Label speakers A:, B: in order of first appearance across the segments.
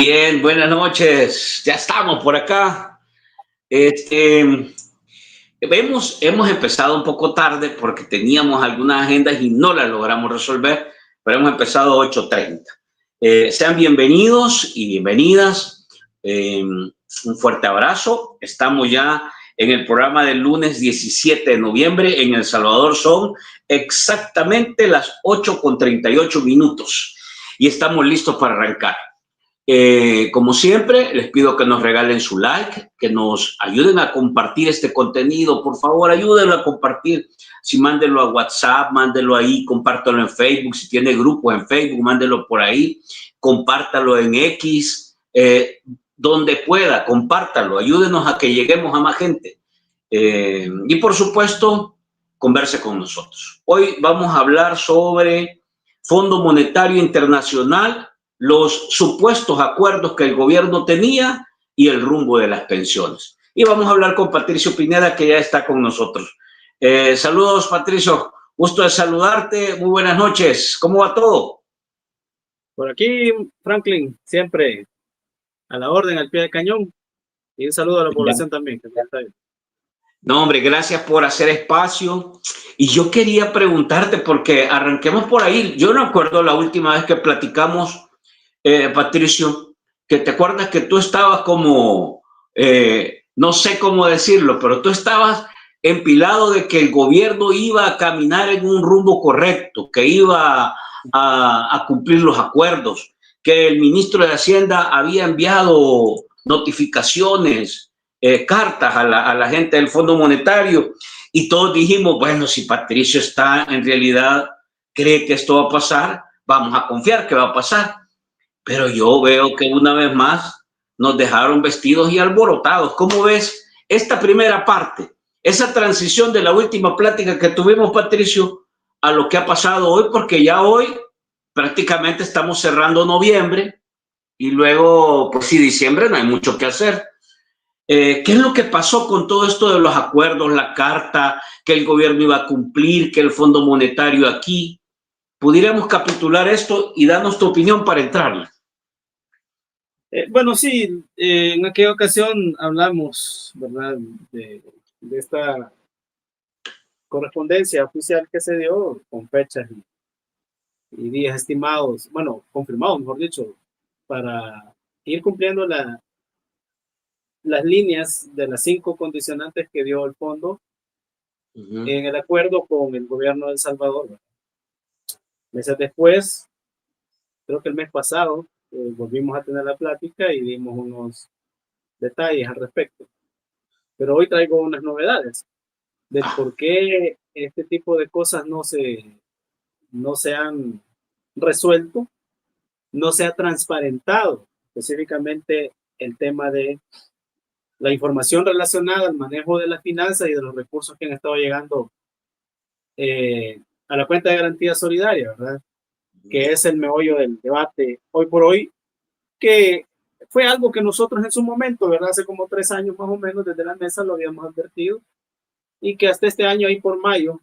A: Bien, buenas noches. Ya estamos por acá. Hemos empezado un poco tarde porque teníamos algunas agendas y no las logramos resolver, pero hemos empezado a 8:30. Sean bienvenidos y bienvenidas. Un fuerte abrazo. Estamos ya en el programa del lunes 17 de noviembre. En El Salvador son exactamente las 8:38 y estamos listos para arrancar. Como siempre, les pido que nos regalen su like, que nos ayuden a compartir este contenido. Por favor, ayúdenlo a compartir. Si mándenlo a WhatsApp, mándenlo ahí, compártelo en Facebook. Si tiene grupos en Facebook, mándenlo por ahí. Compártalo en X, donde pueda, compártalo. Ayúdenos a que lleguemos a más gente. Y por supuesto, converse con nosotros. Hoy vamos a hablar sobre Fondo Monetario Internacional, los supuestos acuerdos que el gobierno tenía y el rumbo de las pensiones. Y vamos a hablar con Patricio Pineda, que ya está con nosotros. Saludos, Patricio. Gusto de saludarte. Muy buenas noches. ¿Cómo va todo?
B: Por aquí, Franklin, siempre a la orden, al pie del cañón. Y un saludo a la población también, que está bien.
A: No, hombre, gracias por hacer espacio. Y yo quería preguntarte, porque arranquemos por ahí. Yo no acuerdo la última vez que platicamos, Patricio, que te acuerdas que tú estabas como, no sé cómo decirlo, pero tú estabas empilado de que el gobierno iba a caminar en un rumbo correcto, que iba a cumplir los acuerdos, que el ministro de Hacienda había enviado notificaciones, cartas a la gente del Fondo Monetario, y todos dijimos, bueno, si Patricio está en realidad, cree que esto va a pasar, vamos a confiar que va a pasar. Pero yo veo que una vez más nos dejaron vestidos y alborotados. ¿Cómo ves esta primera parte? Esa transición de la última plática que tuvimos, Patricio, a lo que ha pasado hoy, porque ya hoy prácticamente estamos cerrando noviembre y luego, pues sí, diciembre no hay mucho que hacer. ¿Qué es lo que pasó con todo esto de los acuerdos, la carta, que el gobierno iba a cumplir, que el Fondo Monetario aquí? ¿Pudiéramos capitular esto y darnos tu opinión para entrar?
B: Bueno, sí, en aquella ocasión hablamos, ¿verdad?, de esta correspondencia oficial que se dio con fechas y días estimados, bueno, confirmados, mejor dicho, para ir cumpliendo las líneas de las 5 condicionantes que dio el fondo en el acuerdo con el gobierno de El Salvador. Meses después, creo que el mes pasado, volvimos a tener la plática y dimos unos detalles al respecto. Pero hoy traigo unas novedades del por qué este tipo de cosas no se han resuelto, no se ha transparentado específicamente el tema de la información relacionada al manejo de las finanzas y de los recursos que han estado llegando a la cuenta de garantía solidaria, ¿verdad? Que es el meollo del debate hoy por hoy, que fue algo que nosotros en su momento, ¿verdad?, hace como 3 años más o menos, desde la mesa lo habíamos advertido, y que hasta este año, ahí por mayo,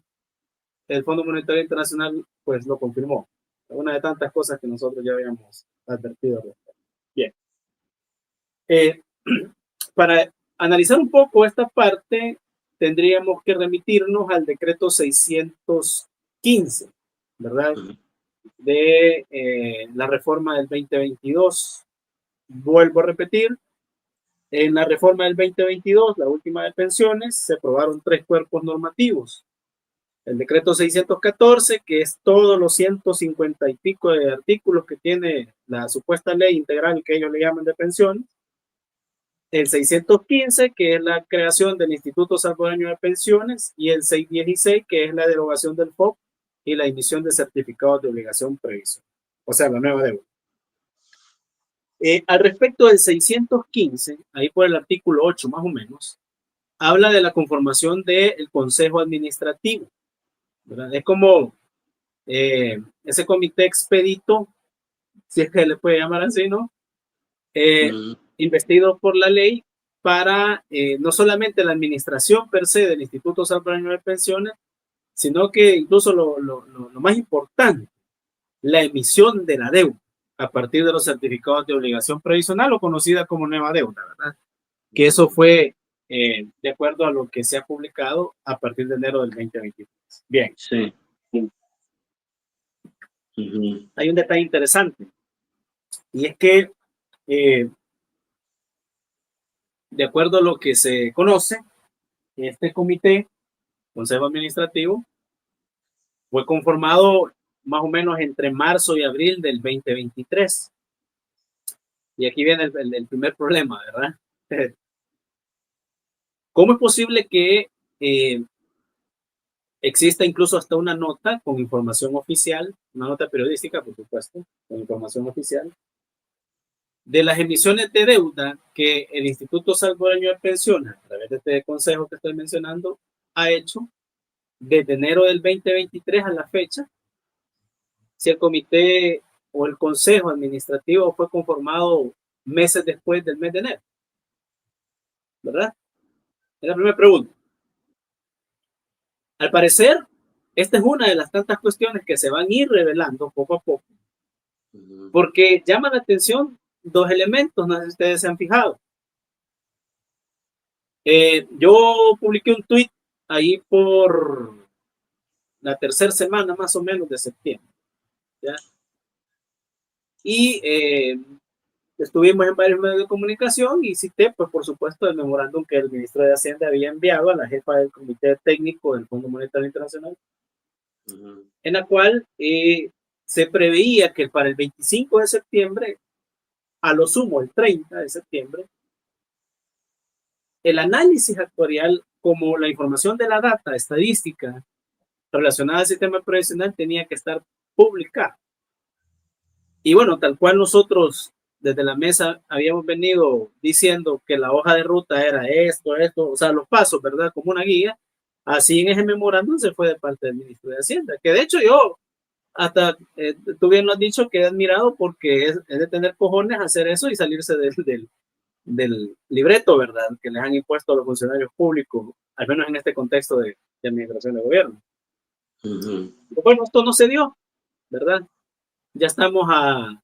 B: el Fondo Monetario Internacional pues lo confirmó. Una de tantas cosas que nosotros ya habíamos advertido. Bien. Para analizar un poco esta parte, tendríamos que remitirnos al decreto 615, ¿verdad?, de la reforma del 2022. Vuelvo a repetir, en la reforma del 2022, la última de pensiones, se aprobaron 3 cuerpos normativos. El decreto 614, que es todos los 150 y pico de artículos que tiene la supuesta ley integral que ellos le llaman de pensiones. El 615, que es la creación del Instituto Salvadoreño de Pensiones, y el 616, que es la derogación del FOP y la emisión de certificados de obligación previsión, o sea, la nueva deuda. Al respecto del 615, ahí por el artículo 8 más o menos, habla de la conformación del Consejo Administrativo, ¿verdad? Es como ese comité expedito, si es que le puede llamar así, ¿no? Investido por la ley para no solamente la administración per se del Instituto Salvadoreño de Pensiones, sino que incluso lo más importante, la emisión de la deuda a partir de los certificados de obligación previsional o conocida como nueva deuda, ¿verdad? Que eso fue de acuerdo a lo que se ha publicado a partir de enero del 2023. Bien.
A: Sí.
B: Hay un detalle interesante y es que de acuerdo a lo que se conoce, este comité, Consejo Administrativo, fue conformado más o menos entre marzo y abril del 2023. Y aquí viene el primer problema, ¿verdad? ¿Cómo es posible que exista incluso hasta una nota con información oficial, una nota periodística, por supuesto, con información oficial, de las emisiones de deuda que el Instituto Salvadoreño de Pensiones, a través de este consejo que estoy mencionando, ha hecho desde enero del 2023 a la fecha? Si el comité o el consejo administrativo fue conformado meses después del mes de enero, ¿verdad? Es la primera pregunta. Al parecer, esta es una de las tantas cuestiones que se van a ir revelando poco a poco, porque llama la atención dos elementos, no sé si ustedes se han fijado. Yo publiqué un tweet ahí por la tercera semana más o menos de septiembre, ¿ya? Y estuvimos en varios medios de comunicación y cité, pues por supuesto, el memorándum que el ministro de Hacienda había enviado a la jefa del Comité Técnico del Fondo Monetario Internacional, en la cual se preveía que para el 25 de septiembre, a lo sumo el 30 de septiembre, el análisis actuarial, como la información de la data estadística relacionada al sistema previsional, tenía que estar publicada. Y bueno, tal cual nosotros desde la mesa habíamos venido diciendo que la hoja de ruta era esto, o sea, los pasos, ¿verdad? Como una guía. Así en ese memorándum se fue de parte del ministro de Hacienda, que de hecho yo, hasta tú bien lo has dicho, que he admirado porque es de tener cojones hacer eso y salirse del libreto, ¿verdad? Que les han impuesto a los funcionarios públicos, al menos en este contexto de administración de gobierno. Bueno, esto no se dio, ¿verdad? Ya estamos a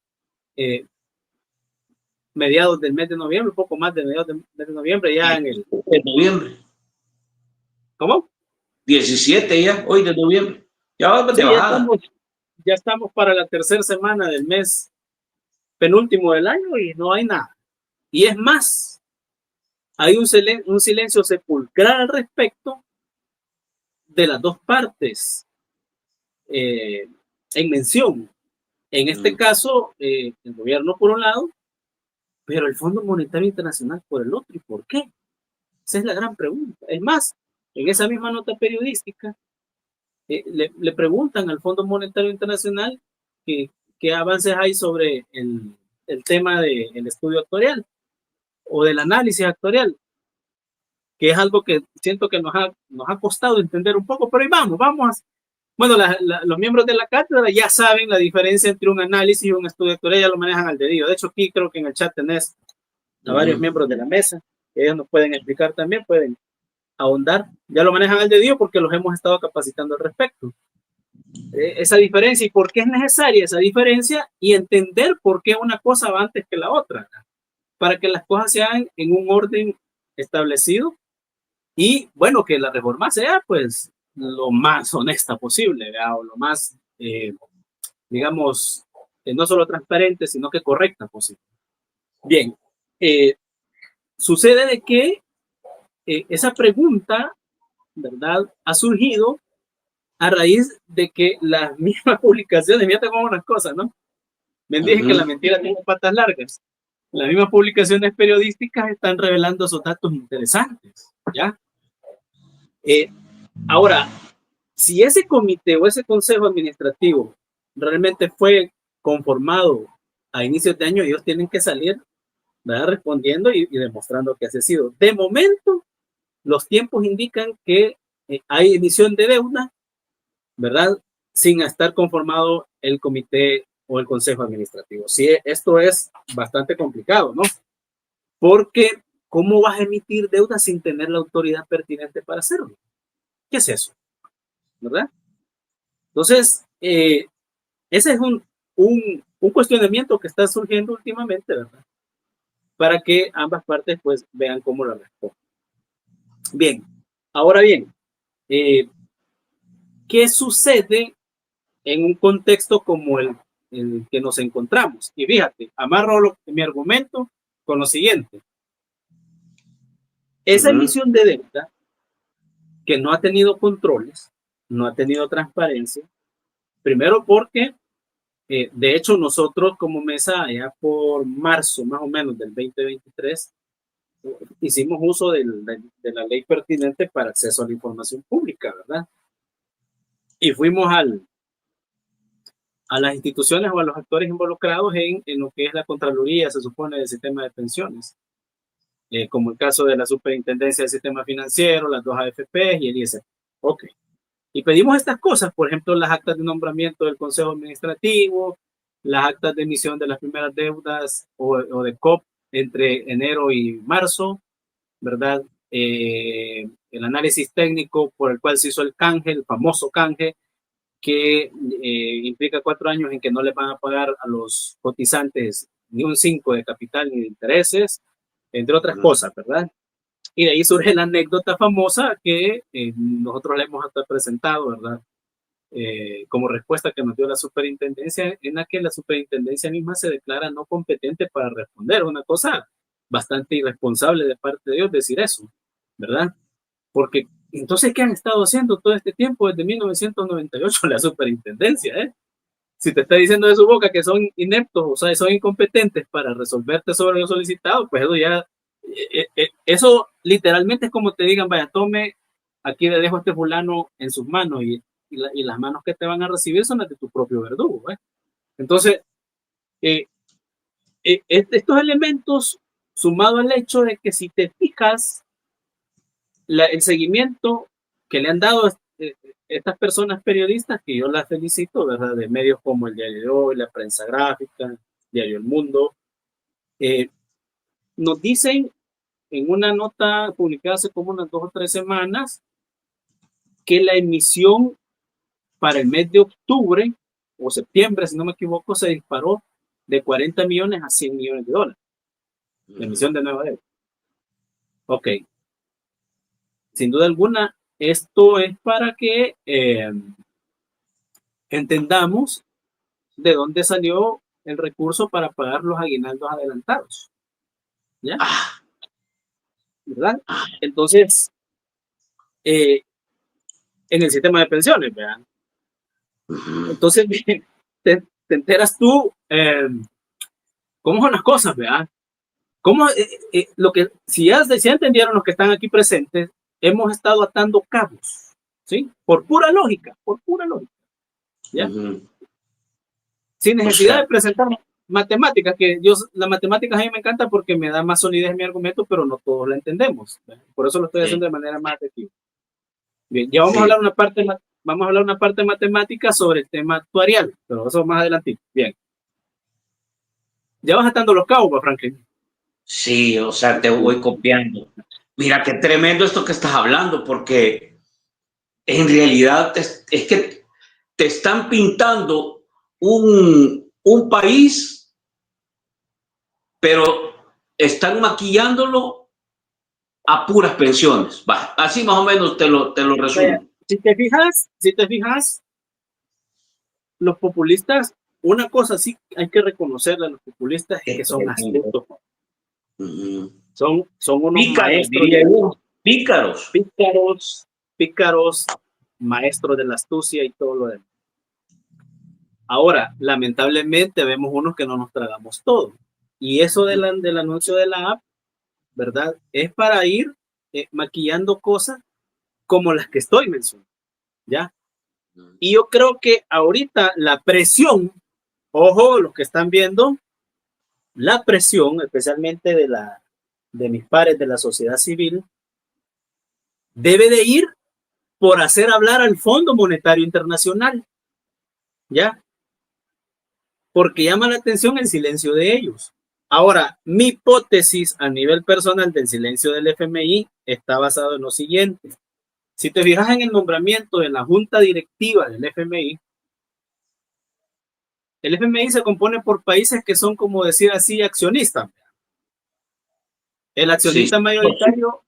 B: mediados del mes de noviembre, un poco más de mediados del mes de noviembre, ya en el...
A: De noviembre.
B: ¿Cómo?
A: 17 ya, hoy de noviembre. Ya vamos de bajada.
B: Ya estamos para la tercera semana del mes penúltimo del año y no hay nada. Y es más, hay un silencio sepulcral al respecto de las dos partes en mención. En este caso, el gobierno por un lado, pero el Fondo Monetario Internacional por el otro. ¿Y por qué? Esa es la gran pregunta. Es más, en esa misma nota periodística, le preguntan al Fondo Monetario Internacional qué avances hay sobre el tema del estudio actuarial o del análisis actuarial, que es algo que siento que nos ha costado entender un poco, pero ahí vamos. Bueno, los miembros de la cátedra ya saben la diferencia entre un análisis y un estudio actuarial, ya lo manejan al dedillo. De hecho, aquí creo que en el chat tenés a varios miembros de la mesa, que ellos nos pueden explicar también, pueden ahondar. Ya lo manejan al dedillo porque los hemos estado capacitando al respecto. Esa diferencia y por qué es necesaria esa diferencia y entender por qué una cosa va antes que la otra, para que las cosas se hagan en un orden establecido y, bueno, que la reforma sea, pues, lo más honesta posible, ¿verdad? O lo más, digamos, no solo transparente, sino que correcta posible. Bien, sucede de que esa pregunta, ¿verdad?, ha surgido a raíz de que las mismas publicaciones, fíjate cómo unas cosas, ¿no? Me dije que la mentira tiene patas largas. Las mismas publicaciones periodísticas están revelando esos datos interesantes, ¿ya? Ahora, si ese comité o ese consejo administrativo realmente fue conformado a inicios de año, ellos tienen que salir, ¿verdad?, respondiendo y demostrando que así ha sido. De momento, los tiempos indican que hay emisión de deuda, ¿verdad?, sin estar conformado el comité o el consejo administrativo. Sí, esto es bastante complicado, ¿no? Porque, ¿cómo vas a emitir deuda sin tener la autoridad pertinente para hacerlo? ¿Qué es eso? ¿Verdad? Entonces, ese es un un cuestionamiento que está surgiendo últimamente, ¿verdad? Para que ambas partes pues vean cómo la responden. Bien, ahora bien, ¿qué sucede en un contexto como el que nos encontramos? Y fíjate, amarro mi argumento con lo siguiente. Esa emisión de deuda que no ha tenido controles, no ha tenido transparencia, primero porque, de hecho, nosotros como mesa, ya por marzo más o menos del 2023, hicimos uso de la ley pertinente para acceso a la información pública, ¿verdad? Y fuimos a las instituciones o a los actores involucrados en lo que es la Contraloría, se supone, del sistema de pensiones, como el caso de la Superintendencia del Sistema Financiero, las dos AFP y el ISF. Ok. Y pedimos estas cosas, por ejemplo, las actas de nombramiento del Consejo Administrativo, las actas de emisión de las primeras deudas o de COP entre enero y marzo, ¿verdad? El análisis técnico por el cual se hizo el canje, el famoso canje, que implica 4 años en que no les van a pagar a los cotizantes ni un 5 de capital ni de intereses, entre otras cosas, ¿verdad? Y de ahí surge la anécdota famosa que nosotros le hemos hasta presentado, ¿verdad? Como respuesta que nos dio la superintendencia, en la que la superintendencia misma se declara no competente para responder. Una cosa bastante irresponsable de parte de ellos decir eso, ¿verdad? Porque entonces, ¿qué han estado haciendo todo este tiempo desde 1998 la superintendencia? Si te está diciendo de su boca que son ineptos, o sea, son incompetentes para resolverte sobre lo solicitado, pues eso ya, eso literalmente es como te digan, vaya, tome, aquí le dejo a este fulano en sus manos y las manos que te van a recibir son las de tu propio verdugo. Entonces, estos elementos, sumado al hecho de que si te fijas, el seguimiento que le han dado estas personas periodistas, que yo las felicito, ¿verdad? De medios como el Diario de Hoy, la Prensa Gráfica, Diario El Mundo, nos dicen en una nota publicada hace como unas 2 o 3 semanas que la emisión para el mes de octubre o septiembre, si no me equivoco, se disparó de 40 millones a 100 millones de dólares. La emisión de nueva deuda. Ok. Sin duda alguna, esto es para que entendamos de dónde salió el recurso para pagar los aguinaldos adelantados. ¿Ya? ¿Verdad? Entonces, en el sistema de pensiones, ¿verdad? Entonces, te enteras tú cómo son las cosas, ¿verdad? Cómo, lo que, si ya entendieron los que están aquí presentes, hemos estado atando cabos, ¿sí? Por pura lógica, ¿ya? Sin necesidad de presentar matemáticas, que las matemáticas a mí me encanta porque me da más solidez en mi argumento, pero no todos la entendemos. Por eso lo estoy haciendo de manera más efectiva. Bien, ya vamos a hablar una parte matemática sobre el tema actuarial, pero eso más adelante. Bien. Ya vas atando los cabos, Franklin.
A: Sí, o sea, te voy copiando. Mira, qué tremendo esto que estás hablando, porque en realidad es que te están pintando un país, pero están maquillándolo a puras pensiones. Va, así más o menos te lo resumo.
B: Si te fijas, los populistas, una cosa sí hay que reconocerle a los populistas es que son astutos. Son unos
A: pícaros,
B: maestros, pícaros, maestros de la astucia y todo lo demás. Ahora, lamentablemente vemos unos que no nos tragamos todo. Y eso del anuncio de la app, ¿verdad? Es para ir maquillando cosas como las que estoy mencionando, ¿ya? Y yo creo que ahorita la presión, ojo, los que están viendo, la presión, especialmente de mis pares de la sociedad civil, debe de ir por hacer hablar al Fondo Monetario Internacional, ¿ya? Porque llama la atención el silencio de ellos. Ahora, mi hipótesis a nivel personal del silencio del FMI está basado en lo siguiente. Si te fijas en el nombramiento de la junta directiva del FMI, el FMI se compone por países que son, como decir así, accionistas. El accionista
A: Sí.
B: mayoritario,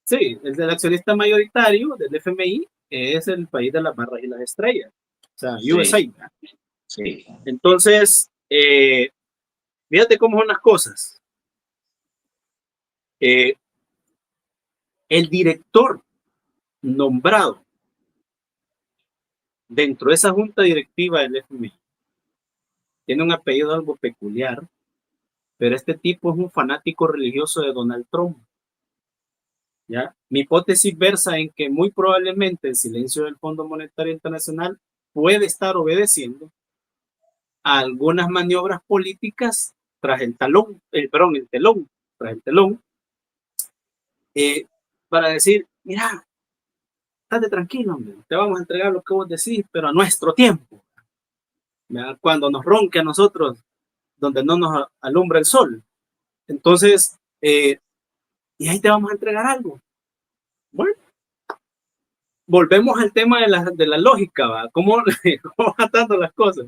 B: sí, el accionista mayoritario del FMI es el país de las barras y las estrellas, o sea, USA.
A: Sí. Sí.
B: Entonces, fíjate cómo son las cosas. El director nombrado dentro de esa junta directiva del FMI tiene un apellido algo peculiar, pero este tipo es un fanático religioso de Donald Trump. ¿Ya? Mi hipótesis versa en que muy probablemente el silencio del Fondo Monetario Internacional puede estar obedeciendo a algunas maniobras políticas tras el talón, el telón, tras el telón, para decir, mira, estate tranquilo, hombre, te vamos a entregar lo que vos decís, pero a nuestro tiempo. ¿Verdad? Cuando nos ronque a nosotros, donde no nos alumbra el sol. Entonces, y ahí te vamos a entregar algo. Bueno, volvemos al tema de la lógica, ¿va? ¿Cómo atando las cosas?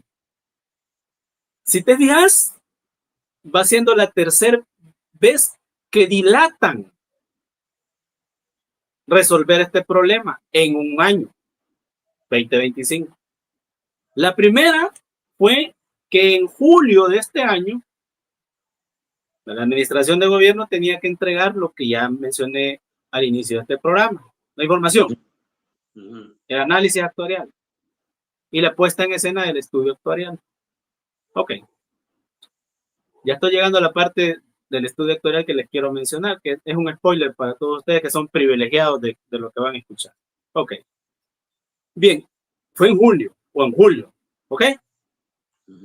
B: Si te fijas, va siendo la tercera vez que dilatan resolver este problema en un año, 2025. La primera fue que en julio de este año, la administración de gobierno tenía que entregar lo que ya mencioné al inicio de este programa, la información, el análisis actuarial y la puesta en escena del estudio actuarial. Ok, ya estoy llegando a la parte del estudio actuarial que les quiero mencionar, que es un spoiler para todos ustedes que son privilegiados de lo que van a escuchar. Ok, bien, fue en julio o en julio, ok.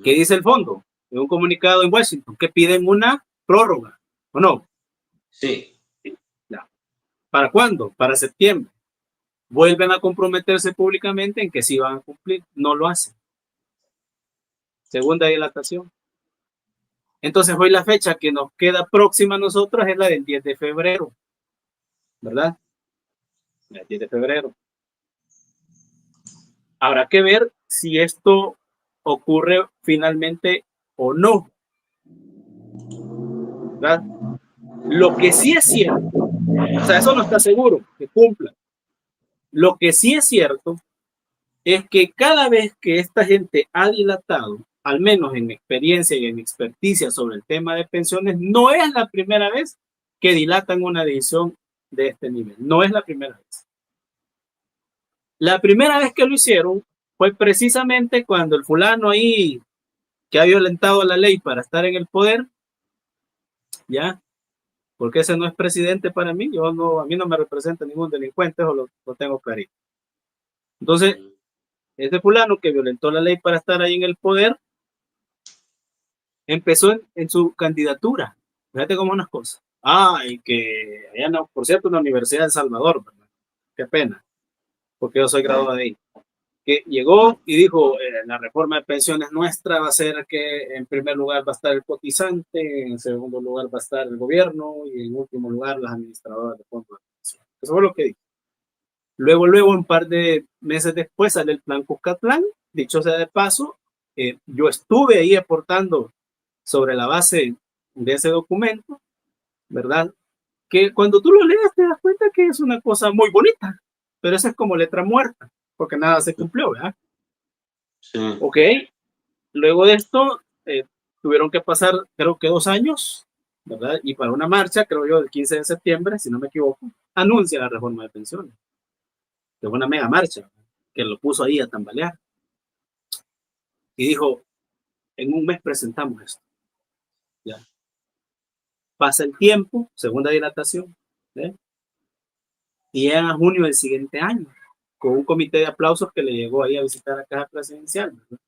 B: ¿Qué dice el fondo? En un comunicado en Washington que piden una prórroga, ¿o no?
A: Sí.
B: Ya. ¿Para cuándo? Para septiembre. Vuelven a comprometerse públicamente en que sí van a cumplir. No lo hacen. Segunda dilatación. Entonces hoy la fecha que nos queda próxima a nosotros es la del 10 de febrero, ¿verdad? El 10 de febrero. Habrá que ver si esto ocurre finalmente o no, ¿verdad? Lo que sí es cierto, o sea, eso no está seguro que cumpla. Lo que sí es cierto es que cada vez que esta gente ha dilatado, al menos en experiencia y en experticia sobre el tema de pensiones, no es la primera vez que dilatan una decisión de este nivel. No es la primera vez. La primera vez que lo hicieron fue precisamente cuando el fulano ahí que ha violentado la ley para estar en el poder, ¿ya? Porque ese no es presidente para mí, yo no, a mí no me representa ningún delincuente, eso lo tengo clarito. Entonces, ese fulano que violentó la ley para estar ahí en el poder, empezó en su candidatura. Fíjate cómo unas cosas. Y que allá no, por cierto, en la Universidad de El Salvador, ¿verdad? Qué pena, porque yo soy graduado de ahí. Que llegó y dijo, la reforma de pensiones nuestra va a ser que en primer lugar va a estar el cotizante, en segundo lugar va a estar el gobierno y en último lugar las administradoras de fondos de pensión. Eso fue lo que dijo. Luego, un par de meses después sale el plan Cuscatlán. Dicho sea de paso, yo estuve ahí aportando sobre la base de ese documento, ¿verdad? Que cuando tú lo lees te das cuenta que es una cosa muy bonita, pero esa es como letra muerta, porque nada se cumplió, ¿verdad?
A: Sí.
B: Ok, luego de esto tuvieron que pasar creo que 2 años, ¿verdad? Y para una marcha, creo yo, el 15 de septiembre, si no me equivoco, anuncia la reforma de pensiones. Que fue una mega marcha, que lo puso ahí a tambalear. Y dijo, en un mes presentamos esto. ¿Ya? Pasa el tiempo, segunda dilatación, ¿eh? Y llegan a junio del siguiente año, con un comité de aplausos que le llegó ahí a visitar la Caja Presidencial, ¿verdad?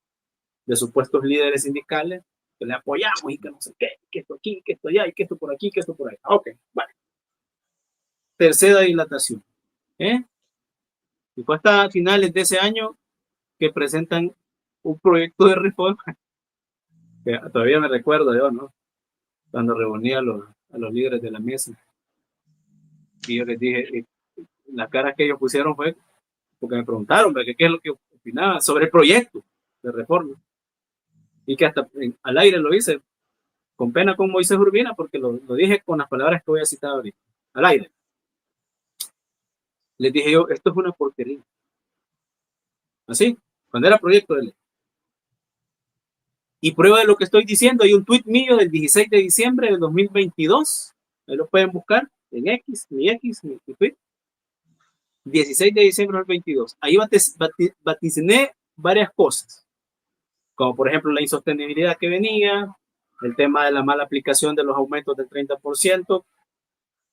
B: De supuestos líderes sindicales que le apoyamos y que no sé qué, que esto aquí, que esto allá, y que esto por aquí, que esto por ahí. Ok, vale. Tercera dilatación. Y fue hasta finales de ese año que presentan un proyecto de reforma, que todavía me recuerdo yo, ¿no? Cuando reuní a los líderes de la mesa. Y yo les dije, la cara que ellos pusieron fue porque me preguntaron qué es lo que opinaban sobre el proyecto de reforma. y que hasta al aire lo hice, con pena con Moisés Urbina, porque lo dije con las palabras que voy a citar ahorita, al aire. Les dije yo, esto es una porquería. Así, cuando era proyecto de ley. Y prueba de lo que estoy diciendo, hay un tuit mío del 16 de diciembre del 2022, ahí lo pueden buscar en mi tuit, 16 de diciembre del 22. Ahí vaticiné varias cosas, como por ejemplo la insostenibilidad que venía, el tema de la mala aplicación de los aumentos del 30%,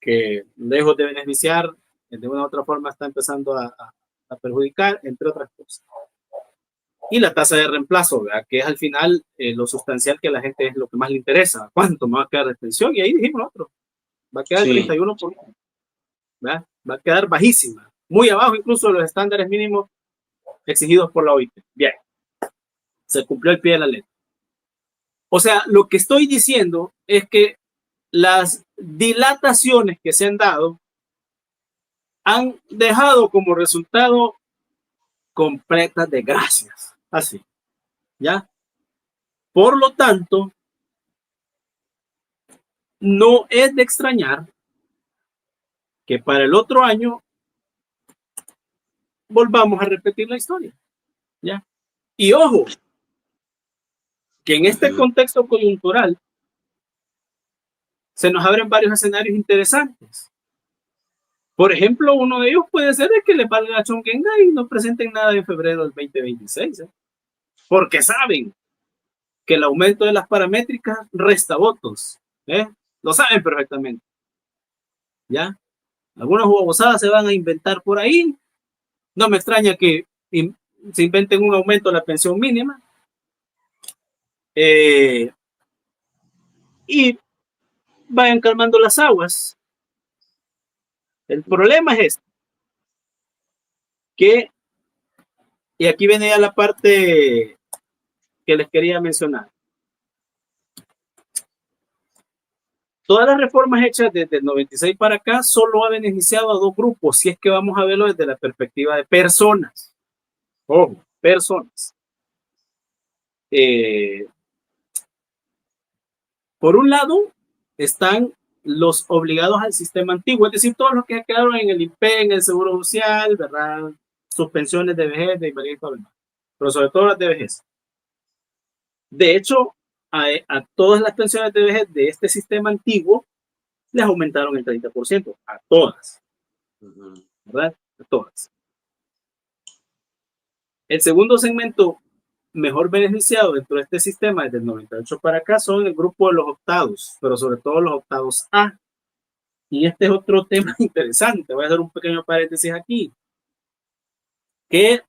B: que lejos de beneficiar, de una u otra forma está empezando a perjudicar, entre otras cosas. Y la tasa de reemplazo, ¿verdad? Que es al final lo sustancial que a la gente es lo que más le interesa. ¿Cuánto me va a quedar de pensión? Y ahí dijimos nosotros, va a quedar 31%, ¿verdad? Va a quedar bajísima, muy abajo incluso de los estándares mínimos exigidos por la OIT. Bien, se cumplió el pie de la letra. O sea, lo que estoy diciendo es que las dilataciones que se han dado han dejado como resultado completas desgracias. Así, ¿ya? Por lo tanto, no es de extrañar que para el otro año volvamos a repetir la historia, ¿ya? Y ojo, que en este contexto coyuntural se nos abren varios escenarios interesantes. Por ejemplo, uno de ellos puede ser el que le valga a Chongenga y no presenten nada en febrero del 2026, porque saben que el aumento de las paramétricas resta votos, lo saben perfectamente, ¿ya? Algunas babosadas se van a inventar por ahí, no me extraña que se inventen un aumento de la pensión mínima, y vayan calmando las aguas. El problema es este, que, y aquí viene ya la parte que les quería mencionar. Todas las reformas hechas desde el 96 para acá solo ha beneficiado a dos grupos, si es que vamos a verlo desde la perspectiva de personas. Ojo, personas. Por un lado, están los obligados al sistema antiguo, es decir, todos los que quedaron en el IPE, en el Seguro Social, ¿verdad? Suspensiones de vejez, de invalidez y todo lo demás, pero sobre todo las de vejez. De hecho, a todas las pensiones de vejez de este sistema antiguo les aumentaron el 30%, a todas, ¿verdad? A todas. El segundo segmento mejor beneficiado dentro de este sistema desde el 98 para acá son el grupo de los optados, pero sobre todo los optados A. Y este es otro tema interesante. Voy a hacer un pequeño paréntesis aquí. Que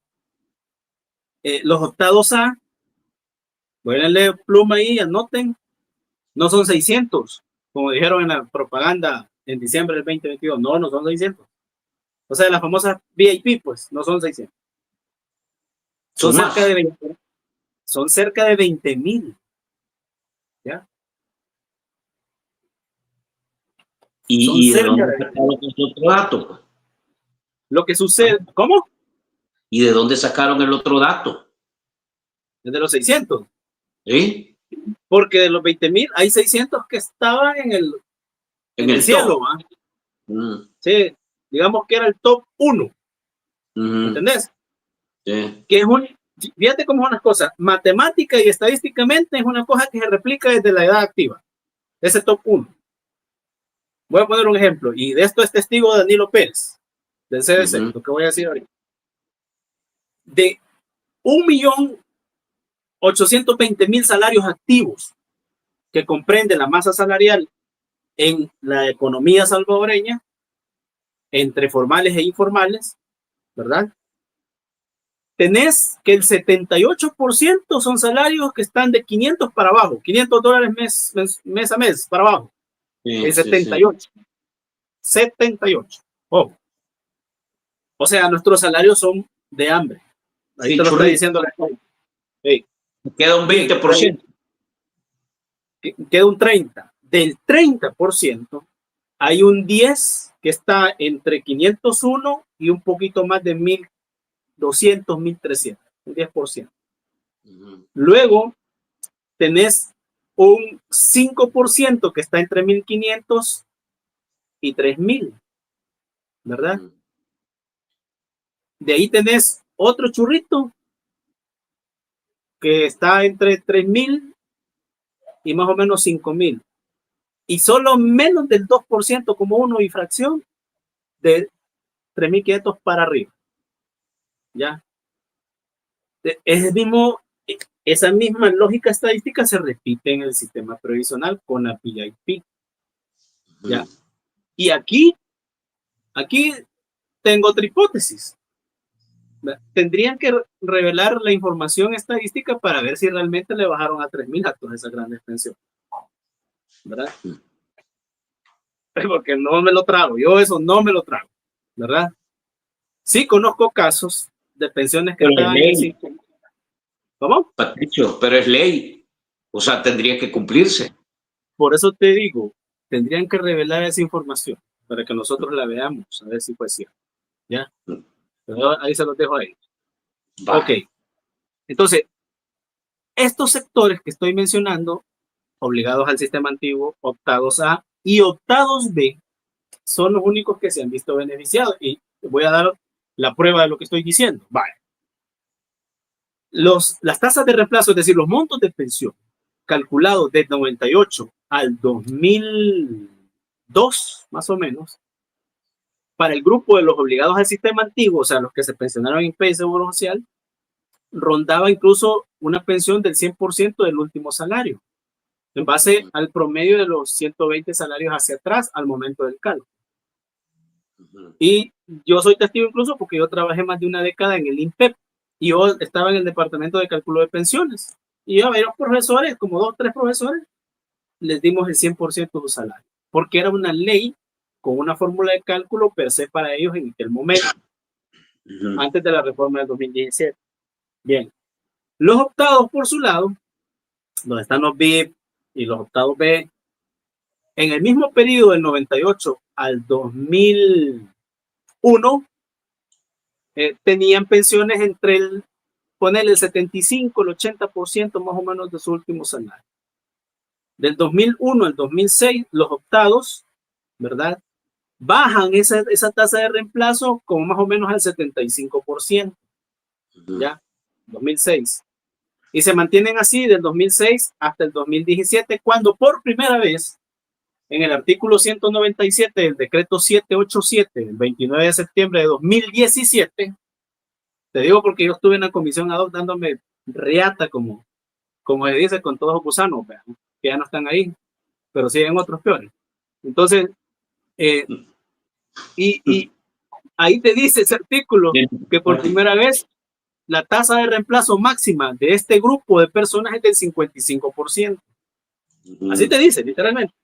B: los optados A, voy a leer pluma ahí, anoten, no son 600, como dijeron en la propaganda en diciembre del 2022. No, no son 600. O sea, las famosas VIP, pues, no son 600. Son cerca de 20,000. ¿Ya?
A: ¿Y de dónde sacaron el otro dato?
B: Lo que sucede, ¿cómo?
A: ¿Y de dónde sacaron el otro dato?
B: Desde los 600.
A: ¿Sí?
B: Porque de los 20,000 hay 600 que estaban en el cielo. Sí, digamos que era el top 1. ¿Entendés?
A: Sí.
B: Que es fíjate cómo son las cosas. Matemática y estadísticamente es una cosa que se replica desde la edad activa. Ese top 1. Voy a poner un ejemplo, y de esto es testigo Danilo Pérez, del CDC, lo que voy a decir ahorita. De 1.820.000 salarios activos que comprende la masa salarial en la economía salvadoreña, entre formales e informales, ¿verdad? Tenés que el 78% son salarios que están de 500 para abajo, $500 mes a mes para abajo. Sí, el 78. Sí. 78. Oh. O sea, nuestros salarios son de hambre. Ahí sí, te lo estoy diciendo. Hey.
A: Queda un 20%.
B: Queda un 30%. Del 30%, hay un 10% que está entre 501 y un poquito más de 1.200, 1.300. Un 10%. Luego tenés un 5% que está entre 1.500 y 3.000, ¿verdad? De ahí tenés otro churrito que está entre 3.000 y más o menos 5.000. Y solo menos del 2%, como uno y fracción, de 3.500 para arriba. ¿Ya? Esa misma lógica estadística se repite en el sistema previsional con la PIP. ¿Ya? Y aquí tengo otra hipótesis. Tendrían que revelar la información estadística para ver si realmente le bajaron a 3.000 a todas esas grandes pensiones. ¿Verdad? Porque no me lo trago. Yo eso no me lo trago. ¿Verdad? Sí conozco casos de pensiones que pagan el 5. ¿Cómo?
A: Patricio, pero es ley. O sea, tendría que cumplirse.
B: Por eso te digo, tendrían que revelar esa información para que nosotros la veamos, a ver si fue cierto. ¿Ya? Pero ahí se los dejo ahí. Va. Ok. Entonces, estos sectores que estoy mencionando, obligados al sistema antiguo, optados A y optados B, son los únicos que se han visto beneficiados. Y voy a dar la prueba de lo que estoy diciendo. Vale. Las tasas de reemplazo, es decir, los montos de pensión calculados del 98 al 2002, más o menos, para el grupo de los obligados al sistema antiguo, o sea, los que se pensionaron en INPE y Seguro Social, rondaba incluso una pensión del 100% del último salario, en base al promedio de los 120 salarios hacia atrás al momento del cálculo. Y yo soy testigo incluso porque yo trabajé más de una década en el INPEP y yo estaba en el departamento de cálculo de pensiones. Y yo a varios profesores, como 2 o 3 profesores, les dimos el 100% de su salario, porque era una ley con una fórmula de cálculo per se para ellos en aquel momento, antes de la reforma del 2017. Bien, los optados por su lado, donde están los BIP y los optados B, en el mismo periodo del 98 al 2001, tenían pensiones entre el 75, el 80% más o menos de su último salario. Del 2001 al 2006, los optados, ¿verdad?, bajan esa tasa de reemplazo como más o menos al 75%, ¿ya? 2006. Y se mantienen así del 2006 hasta el 2017, cuando por primera vez, en el artículo 197 del decreto 787, del 29 de septiembre de 2017, te digo porque yo estuve en la comisión ad hoc dándome reata, como se dice, con todos los gusanos, que ya no están ahí, pero siguen otros peores. Entonces, y ahí te dice ese artículo que por primera vez la tasa de reemplazo máxima de este grupo de personas es del 55%. Así te dice, literalmente.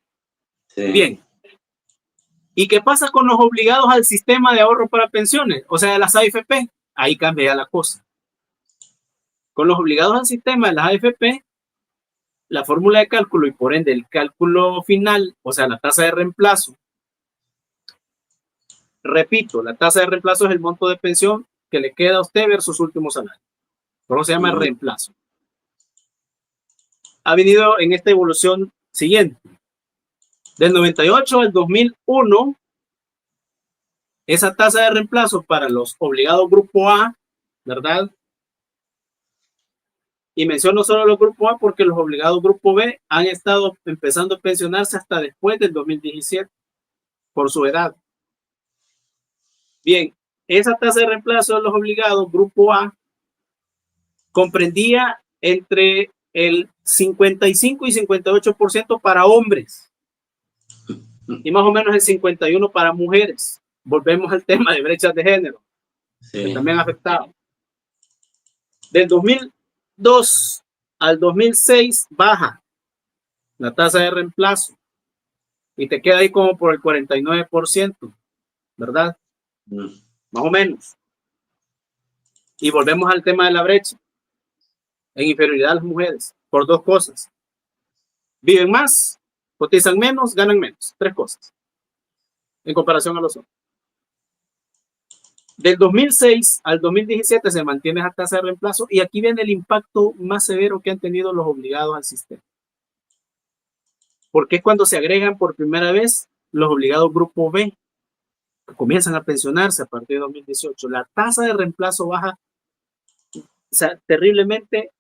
B: Sí. Bien. ¿Y qué pasa con los obligados al sistema de ahorro para pensiones? O sea, las AFP. Ahí cambia la cosa. Con los obligados al sistema de las AFP, la fórmula de cálculo y por ende el cálculo final, o sea, la tasa de reemplazo. Repito, la tasa de reemplazo es el monto de pensión que le queda a usted versus último salario. Por eso se llama reemplazo. Ha venido en esta evolución siguiente. Del 98 al 2001, esa tasa de reemplazo para los obligados grupo A, ¿verdad? Y menciono solo los grupos A porque los obligados grupo B han estado empezando a pensionarse hasta después del 2017 por su edad. Bien, esa tasa de reemplazo de los obligados grupo A comprendía entre el 55 y 58% para hombres y más o menos el 51% para mujeres. Volvemos al tema de brechas de género, sí, que también ha afectado. Del 2002 al 2006 baja la tasa de reemplazo y te queda ahí como por el 49%, ¿verdad? Más o menos. Y volvemos al tema de la brecha. En inferioridad a las mujeres, por 2 cosas. Viven más, cotizan menos, ganan menos. 3 cosas. En comparación a los hombres. Del 2006 al 2017 se mantiene esa tasa de reemplazo y aquí viene el impacto más severo que han tenido los obligados al sistema. Porque es cuando se agregan por primera vez los obligados grupo B, que comienzan a pensionarse a partir de 2018. La tasa de reemplazo baja, o sea, terriblemente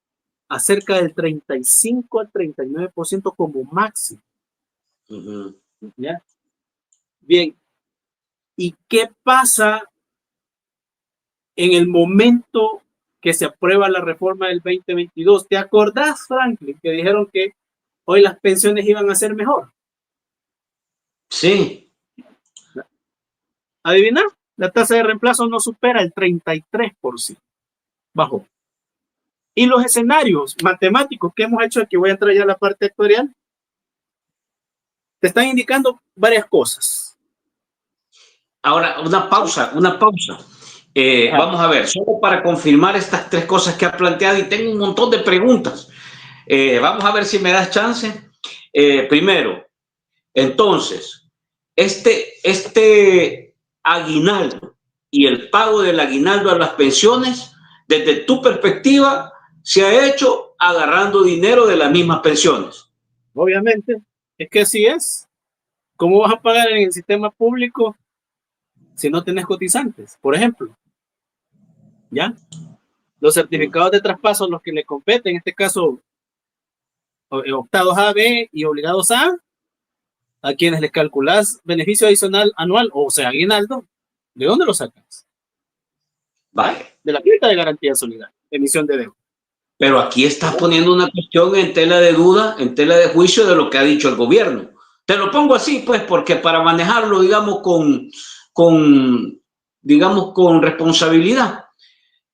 B: a cerca del 35 al 39% como máximo. ¿Ya? Bien, ¿y qué pasa en el momento que se aprueba la reforma del 2022? ¿Te acordás, Franklin, que dijeron que hoy las pensiones iban a ser mejor?
A: Sí.
B: ¿Adivinar? La tasa de reemplazo no supera el 33%. Bajó. Y los escenarios matemáticos que hemos hecho, aquí voy a entrar ya a la parte actuarial, te están indicando varias cosas.
A: Ahora, una pausa. Vamos a ver, solo para confirmar estas tres cosas que has planteado, y tengo un montón de preguntas. Vamos a ver si me das chance. Primero, entonces, este aguinaldo y el pago del aguinaldo a las pensiones, desde tu perspectiva, se ha hecho agarrando dinero de las mismas pensiones.
B: Obviamente, es que así es. ¿Cómo vas a pagar en el sistema público si no tenés cotizantes? Por ejemplo, ¿ya? Los certificados de traspaso, los que le competen, en este caso, optados A, B y obligados A quienes le calculas beneficio adicional anual, o sea, aguinaldo, ¿de dónde lo sacas?
A: Vale.
B: De la cuenta de garantía solidaria, emisión de deuda.
A: Pero aquí estás poniendo una cuestión en tela de duda, en tela de juicio de lo que ha dicho el gobierno. Te lo pongo así, pues, porque para manejarlo, digamos, con responsabilidad.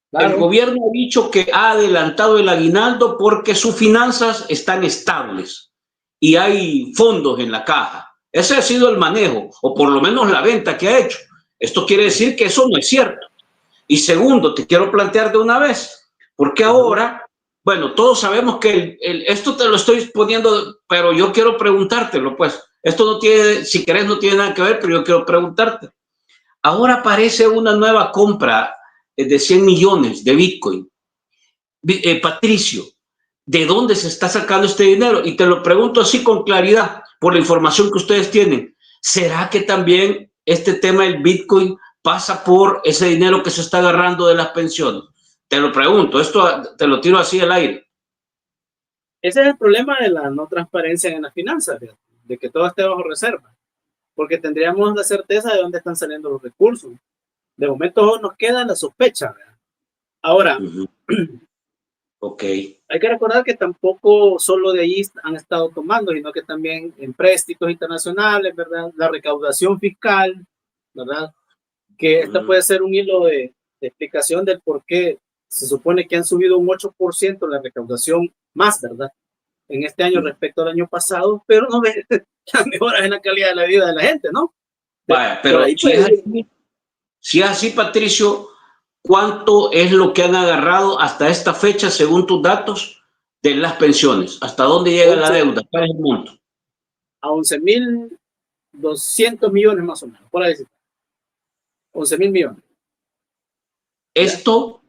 A: Claro. El gobierno ha dicho que ha adelantado el aguinaldo porque sus finanzas están estables y hay fondos en la caja. Ese ha sido el manejo, o por lo menos la venta que ha hecho. Esto quiere decir que eso no es cierto. Y segundo, te quiero plantear de una vez, porque ahora, bueno, todos sabemos que esto te lo estoy poniendo, pero yo quiero preguntártelo, pues. Esto no tiene, si querés, no tiene nada que ver, pero yo quiero preguntarte. Ahora aparece una nueva compra de 100 millones de Bitcoin. Patricio, ¿de dónde se está sacando este dinero? Y te lo pregunto así con claridad, por la información que ustedes tienen. ¿Será que también este tema del Bitcoin pasa por ese dinero que se está agarrando de las pensiones? Te lo pregunto, esto te lo tiro así al aire.
B: Ese es el problema de la no transparencia en las finanzas, de que todo esté bajo reserva, porque tendríamos la certeza de dónde están saliendo los recursos. De momento nos queda la sospecha, ¿verdad? Ahora,
A: okay.
B: Hay que recordar que tampoco solo de ahí han estado tomando, sino que también en préstitos internacionales, ¿verdad? La recaudación fiscal, ¿verdad? Que esta puede ser un hilo de explicación del por qué se supone que han subido un 8% la recaudación más, ¿verdad? En este año respecto al año pasado, pero no ve las mejoras en la calidad de la vida de la gente, ¿no?
A: Vaya, pero ahí si es así, Patricio, ¿cuánto es lo que han agarrado hasta esta fecha, según tus datos, de las pensiones? ¿Hasta dónde llega la deuda? ¿Cuál es el monto?
B: A 11.200 millones más o menos, por ahí. 11.000 millones.
A: Esto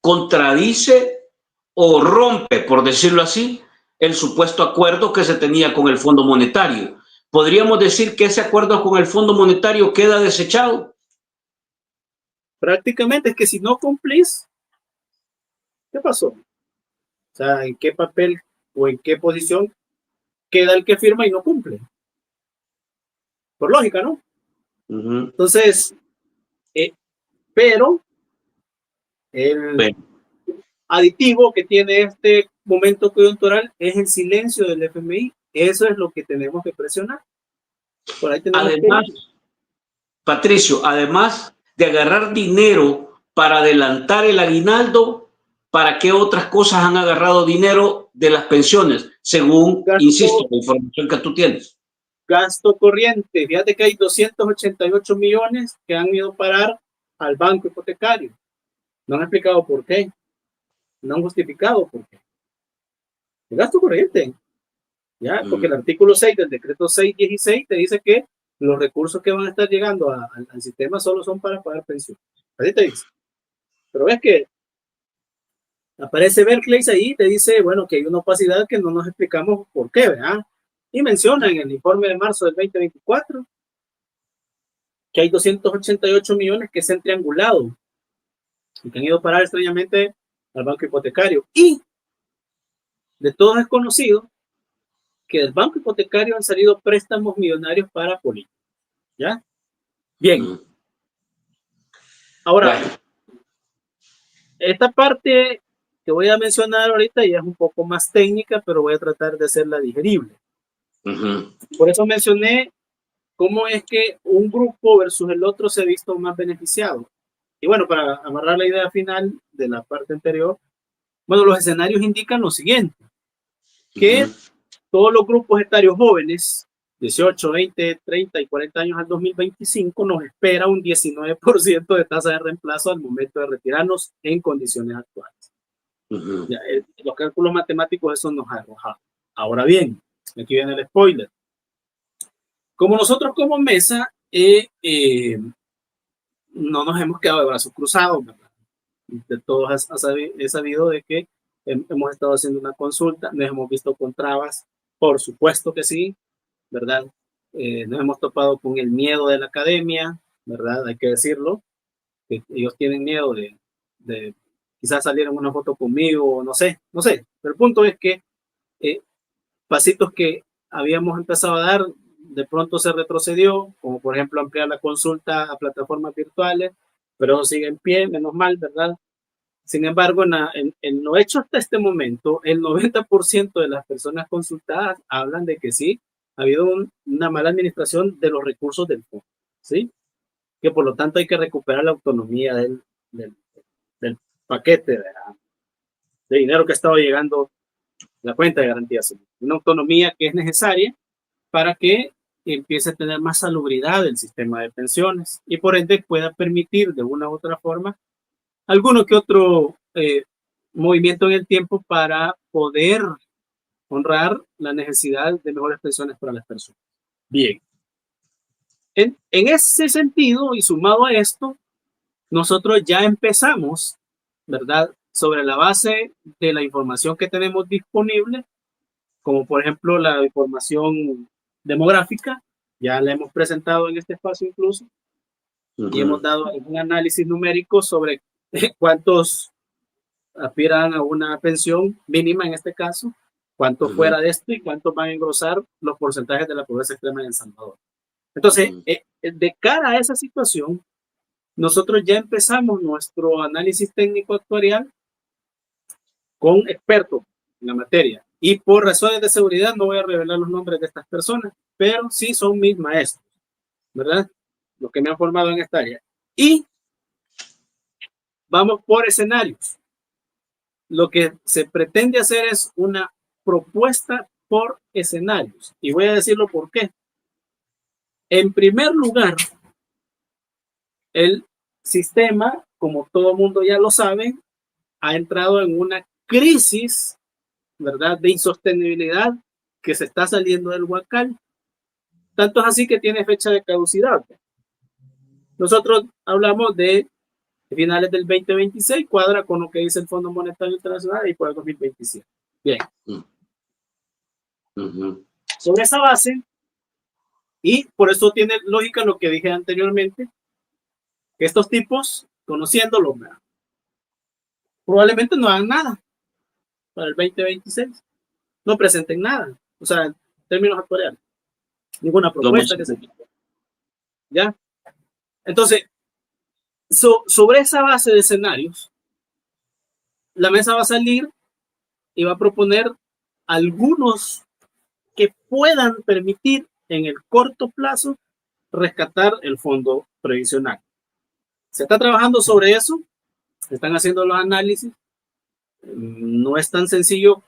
A: contradice o rompe, por decirlo así, el supuesto acuerdo que se tenía con el Fondo Monetario. ¿Podríamos decir que ese acuerdo con el Fondo Monetario queda desechado?
B: Prácticamente es que si no cumplís, ¿qué pasó? O sea, ¿en qué papel o en qué posición queda el que firma y no cumple? Por lógica, ¿no? Entonces, pero el aditivo que tiene este momento coyuntural es el silencio del FMI. Eso es lo que tenemos que presionar. Por ahí tenemos
A: además, Patricio, además de agarrar dinero para adelantar el aguinaldo, ¿para qué otras cosas han agarrado dinero de las pensiones? Según, insisto, la información que tú tienes.
B: Gasto corriente. Fíjate que hay 288 millones que han ido a parar al banco hipotecario. No han explicado por qué. No han justificado por qué. El gasto corriente. ¿Ya? Porque el artículo 6 del decreto 616 te dice que los recursos que van a estar llegando al sistema solo son para pagar pensiones. Así te dice. Pero ves que aparece Berkeley ahí, te dice, bueno, que hay una opacidad que no nos explicamos por qué, ¿verdad? Y menciona en el informe de marzo del 2024 que hay 288 millones que se han triangulado y que han ido a parar extrañamente al banco hipotecario. Y de todos es conocido que del banco hipotecario han salido préstamos millonarios para políticos. ¿Ya? Bien. Ahora, bueno, esta parte que voy a mencionar ahorita ya es un poco más técnica, pero voy a tratar de hacerla digerible. Por eso mencioné cómo es que un grupo versus el otro se ha visto más beneficiado. Y bueno, para amarrar la idea final de la parte anterior, bueno, los escenarios indican lo siguiente, que todos los grupos etarios jóvenes, 18, 20, 30 y 40 años al 2025, nos espera un 19% de tasa de reemplazo al momento de retirarnos en condiciones actuales. Ya, los cálculos matemáticos eso nos ha arrojado. Ahora bien, aquí viene el spoiler. Como nosotros como mesa no nos hemos quedado de brazos cruzados, ¿verdad? De todos he sabido de que hemos estado haciendo una consulta, nos hemos visto con trabas, por supuesto que sí, ¿verdad? Nos hemos topado con el miedo de la academia, ¿verdad? Hay que decirlo, que ellos tienen miedo de quizás salir en una foto conmigo, no sé, pero el punto es que pasitos que habíamos empezado a dar, de pronto se retrocedió, como por ejemplo ampliar la consulta a plataformas virtuales, pero eso sigue en pie, menos mal, ¿verdad? Sin embargo, en lo hecho hasta este momento, el 90% de las personas consultadas hablan de que sí, ha habido una mala administración de los recursos del fondo, ¿sí? Que por lo tanto hay que recuperar la autonomía del paquete de dinero que ha estado llegando la cuenta de garantía civil. Una autonomía que es necesaria para que empiece a tener más salubridad el sistema de pensiones y por ende pueda permitir de una u otra forma alguno que otro movimiento en el tiempo para poder honrar la necesidad de mejores pensiones para las personas. Bien. En ese sentido y sumado a esto, nosotros ya empezamos, ¿verdad? Sobre la base de la información que tenemos disponible, como por ejemplo la información demográfica, ya la hemos presentado en este espacio incluso, y hemos dado un análisis numérico sobre cuántos aspiran a una pensión mínima en este caso, cuánto fuera de esto y cuánto van a engrosar los porcentajes de la pobreza extrema en El Salvador. Entonces, de cara a esa situación, nosotros ya empezamos nuestro análisis técnico actuarial con expertos en la materia. Y por razones de seguridad no voy a revelar los nombres de estas personas, pero sí son mis maestros, ¿verdad? Los que me han formado en esta área. Y vamos por escenarios. Lo que se pretende hacer es una propuesta por escenarios. Y voy a decirlo por qué. En primer lugar, el sistema, como todo mundo ya lo sabe, ha entrado en una crisis, ¿verdad?, de insostenibilidad que se está saliendo del huacal. Tanto es así que tiene fecha de caducidad. Nosotros hablamos de finales del 2026, cuadra con lo que dice el Fondo Monetario Internacional y por el 2027. Bien. Sobre esa base, y por eso tiene lógica lo que dije anteriormente, que estos tipos, conociéndolos, probablemente no hagan nada para el 2026. No presenten nada. O sea, en términos actuariales. Ninguna propuesta que se quite. ¿Ya? Entonces, sobre esa base de escenarios, la mesa va a salir y va a proponer algunos que puedan permitir en el corto plazo rescatar el fondo previsional. Se está trabajando sobre eso, se están haciendo los análisis. No es tan sencillo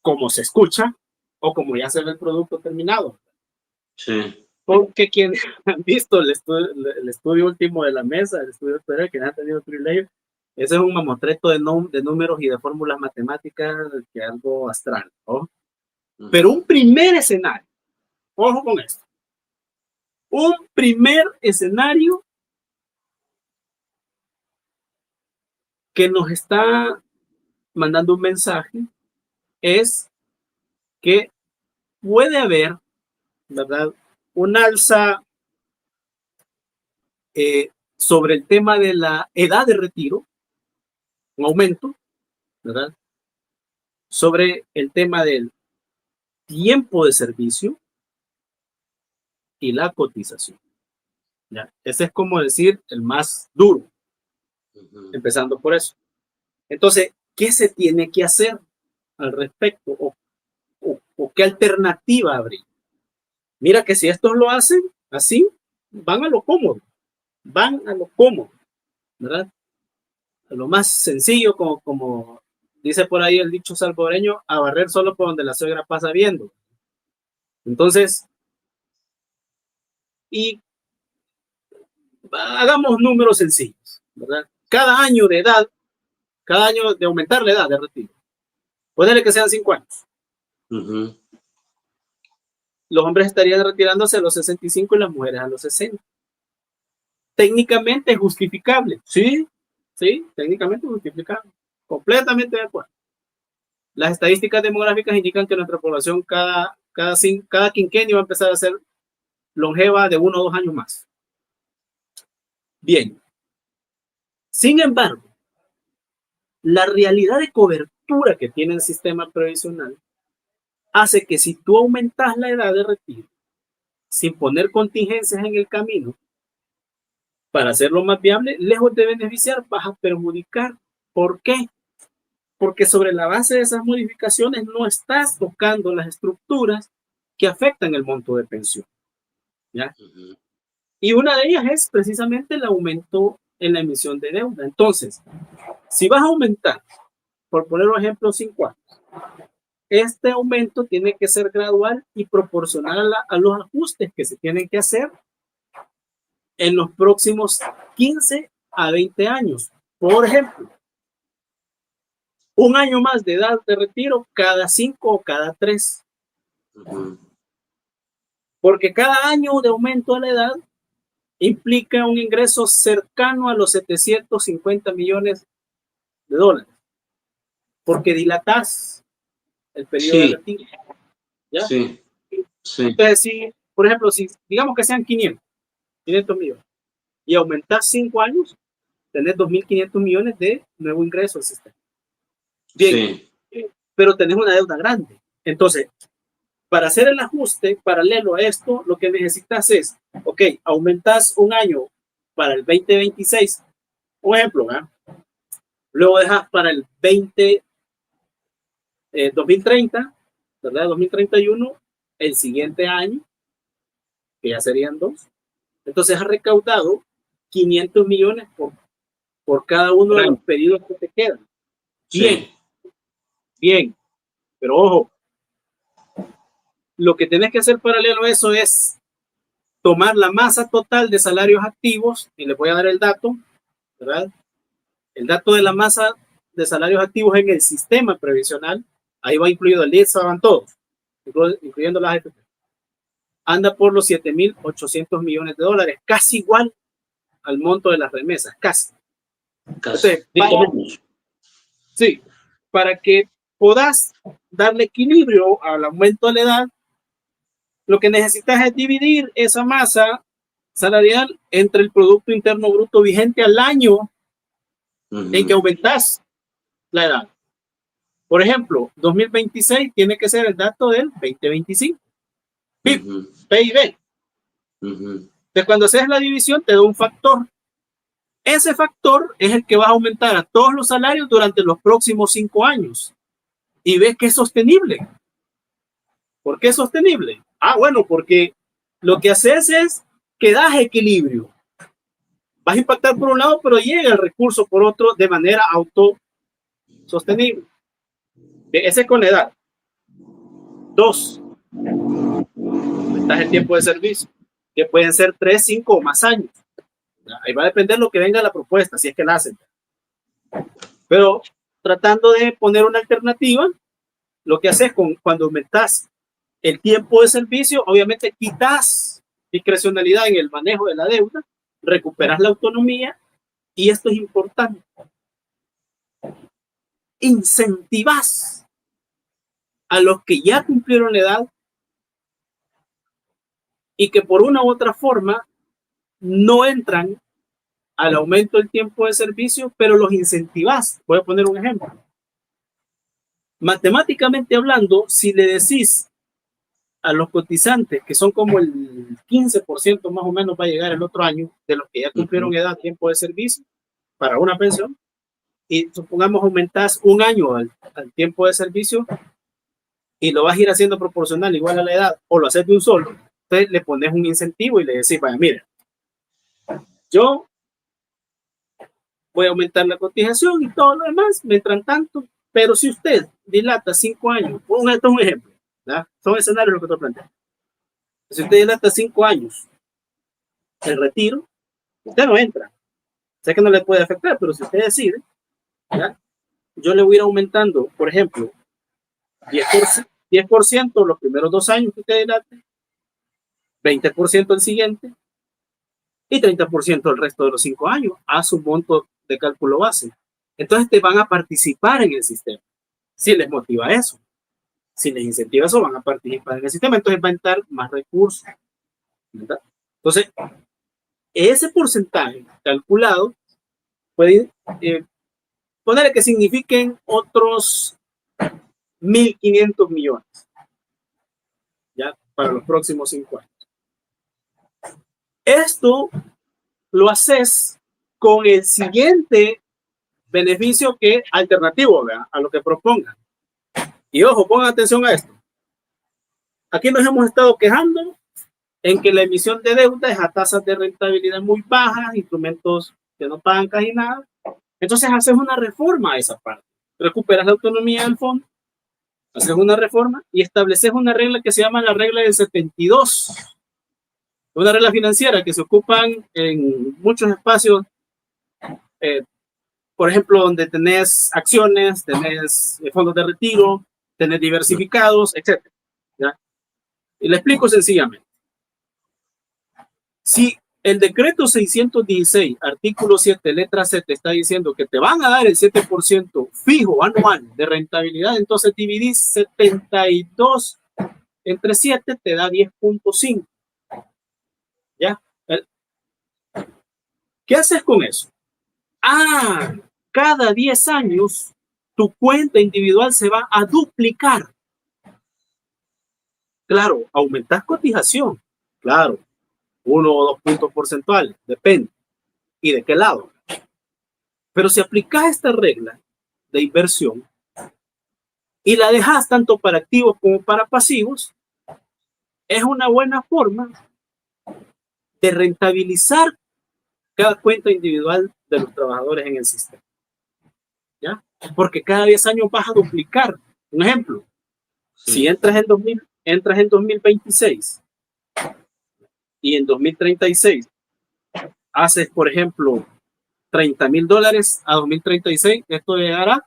B: como se escucha o como ya se ve el producto terminado. Sí. Porque quienes han visto el estudio último de la mesa, el estudio anterior, que han tenido el privilegio, ese es un mamotreto de números y de fórmulas matemáticas que es algo astral, ¿no? Pero un primer escenario, ojo con esto, un primer escenario que nos está mandando un mensaje es que puede haber, ¿verdad?, un alza sobre el tema de la edad de retiro, un aumento, ¿verdad?, sobre el tema del tiempo de servicio y la cotización. ¿Ya? Ese es como decir el más duro, empezando por eso. Entonces, ¿qué se tiene que hacer al respecto? ¿O qué alternativa habría? Mira que si estos lo hacen así, van a lo cómodo, ¿verdad? A lo más sencillo, como dice por ahí el dicho salvadoreño, a barrer solo por donde la suegra pasa viendo. Entonces, y hagamos números sencillos, ¿verdad? Cada año de aumentar la edad de retiro, ponele que sean 5 años. Los hombres estarían retirándose a los 65 y las mujeres a los 60. Técnicamente es justificable, sí, técnicamente es justificable, completamente de acuerdo. Las estadísticas demográficas indican que nuestra población cada quinquenio va a empezar a ser longeva de 1 o 2 años más. Bien. Sin embargo, la realidad de cobertura que tiene el sistema previsional hace que si tú aumentas la edad de retiro sin poner contingencias en el camino para hacerlo más viable, lejos de beneficiar, vas a perjudicar. ¿Por qué? Porque sobre la base de esas modificaciones no estás tocando las estructuras que afectan el monto de pensión, ¿ya? Y una de ellas es precisamente el aumento en la emisión de deuda. Entonces, si vas a aumentar, por poner un ejemplo, 5 años, este aumento tiene que ser gradual y proporcional a los ajustes que se tienen que hacer en los próximos 15 a 20 años. Por ejemplo, 1 año más de edad de retiro cada 5 o cada 3. Porque cada año de aumento de la edad implica un ingreso cercano a los 750 millones de dólares. Porque dilatas el periodo de retiro. ¿Ya?
A: Sí.
B: Entonces, si, por ejemplo, si digamos que sean 500 millones y aumentar 5 años, tenés 2.500 millones de nuevo ingreso al sistema. Bien, pero tenés una deuda grande. Entonces, para hacer el ajuste paralelo a esto, lo que necesitas es, ok, aumentas 1 año para el 2026, un ejemplo, ¿verdad? Luego dejas para el 2030, ¿verdad? 2031, el siguiente año, que ya serían 2. Entonces has recaudado 500 millones por cada uno de los periodos que te quedan. Bien, bien, pero ojo, lo que tenés que hacer paralelo a eso es tomar la masa total de salarios activos, y les voy a dar el dato, ¿verdad? El dato de la masa de salarios activos en el sistema previsional, ahí va incluido el IES, van todos, incluyendo las AFP. Anda por los 7.800 millones de dólares, casi igual al monto de las remesas, casi. Entonces, para que puedas darle equilibrio al aumento de la edad, lo que necesitas es dividir esa masa salarial entre el Producto Interno Bruto vigente al año en que aumentas la edad. Por ejemplo, 2026 tiene que ser el dato del 2025. PIB. Entonces, cuando haces la división, te da un factor. Ese factor es el que va a aumentar a todos los salarios durante los próximos 5 años. Y ves que es sostenible. ¿Por qué es sostenible? Bueno, porque lo que haces es que das equilibrio. Vas a impactar por un lado, pero llega el recurso por otro de manera autosostenible. Ese es con la edad. 2. Aumentas el tiempo de servicio, que pueden ser 3, 5 o más años. Ahí va a depender lo que venga la propuesta, si es que la hacen. Pero tratando de poner una alternativa, lo que haces cuando aumentas el tiempo de servicio, obviamente quitas discrecionalidad en el manejo de la deuda, recuperas la autonomía, y esto es importante. incentivas a los que ya cumplieron la edad y que por una u otra forma no entran al aumento del tiempo de servicio, pero los incentivas. Voy a poner un ejemplo. Matemáticamente hablando, si le decís a los cotizantes, que son como el 15% más o menos va a llegar el otro año, de los que ya cumplieron edad, tiempo de servicio, para una pensión, y supongamos aumentás un año al tiempo de servicio, y lo vas a ir haciendo proporcional igual a la edad, o lo haces de un solo, entonces le pones un incentivo y le decís, vaya, mira, yo voy a aumentar la cotización y todo lo demás, mientras tanto, pero si usted dilata 5 años, esto es un ejemplo, ¿verdad? Son escenarios lo que estoy planteando. Si usted dilata 5 años el retiro, usted no entra. Sé que no le puede afectar, pero si usted decide, ¿verdad? Yo le voy a ir aumentando, por ejemplo, 10% los primeros 2 años que usted dilate, 20% el siguiente y 30% el resto de los 5 años a su monto de cálculo base. Entonces te van a participar en el sistema. Si les motiva eso, si les incentiva eso, van a participar en el sistema. Entonces va a entrar más recursos, ¿verdad? Entonces, ese porcentaje calculado puede ponerle que signifiquen otros 1.500 millones, ya, para los próximos 5 años. Esto lo haces con el siguiente beneficio que alternativo, ¿verdad? A lo que propongan. Y ojo, pongan atención a esto. Aquí nos hemos estado quejando en que la emisión de deuda es a tasas de rentabilidad muy bajas, instrumentos que no pagan casi nada. Entonces haces una reforma a esa parte. Recuperas la autonomía del fondo, haces una reforma y estableces una regla que se llama la regla del 72. Una regla financiera que se ocupan en muchos espacios, por ejemplo, donde tenés acciones, tenés fondos de retiro, tenés diversificados, etc. ¿Ya? Y le explico sencillamente. Si el decreto 616, artículo 7, letra C, te está diciendo que te van a dar el 7% fijo anual de rentabilidad, entonces dividís 72 entre 7, te da 10.5. ¿Ya? ¿Qué haces con eso? Cada 10 años tu cuenta individual se va a duplicar. Claro, aumentas cotización. Claro, 1 o 2 puntos porcentuales, depende. ¿Y de qué lado? Pero si aplicas esta regla de inversión y la dejas tanto para activos como para pasivos, es una buena forma de rentabilizar cada cuenta individual de los trabajadores en el sistema. ¿Ya? Porque cada 10 años vas a duplicar. Un ejemplo, sí. Si entras en 2026 y en 2036 haces, por ejemplo, $30,000 a 2036, esto llegará a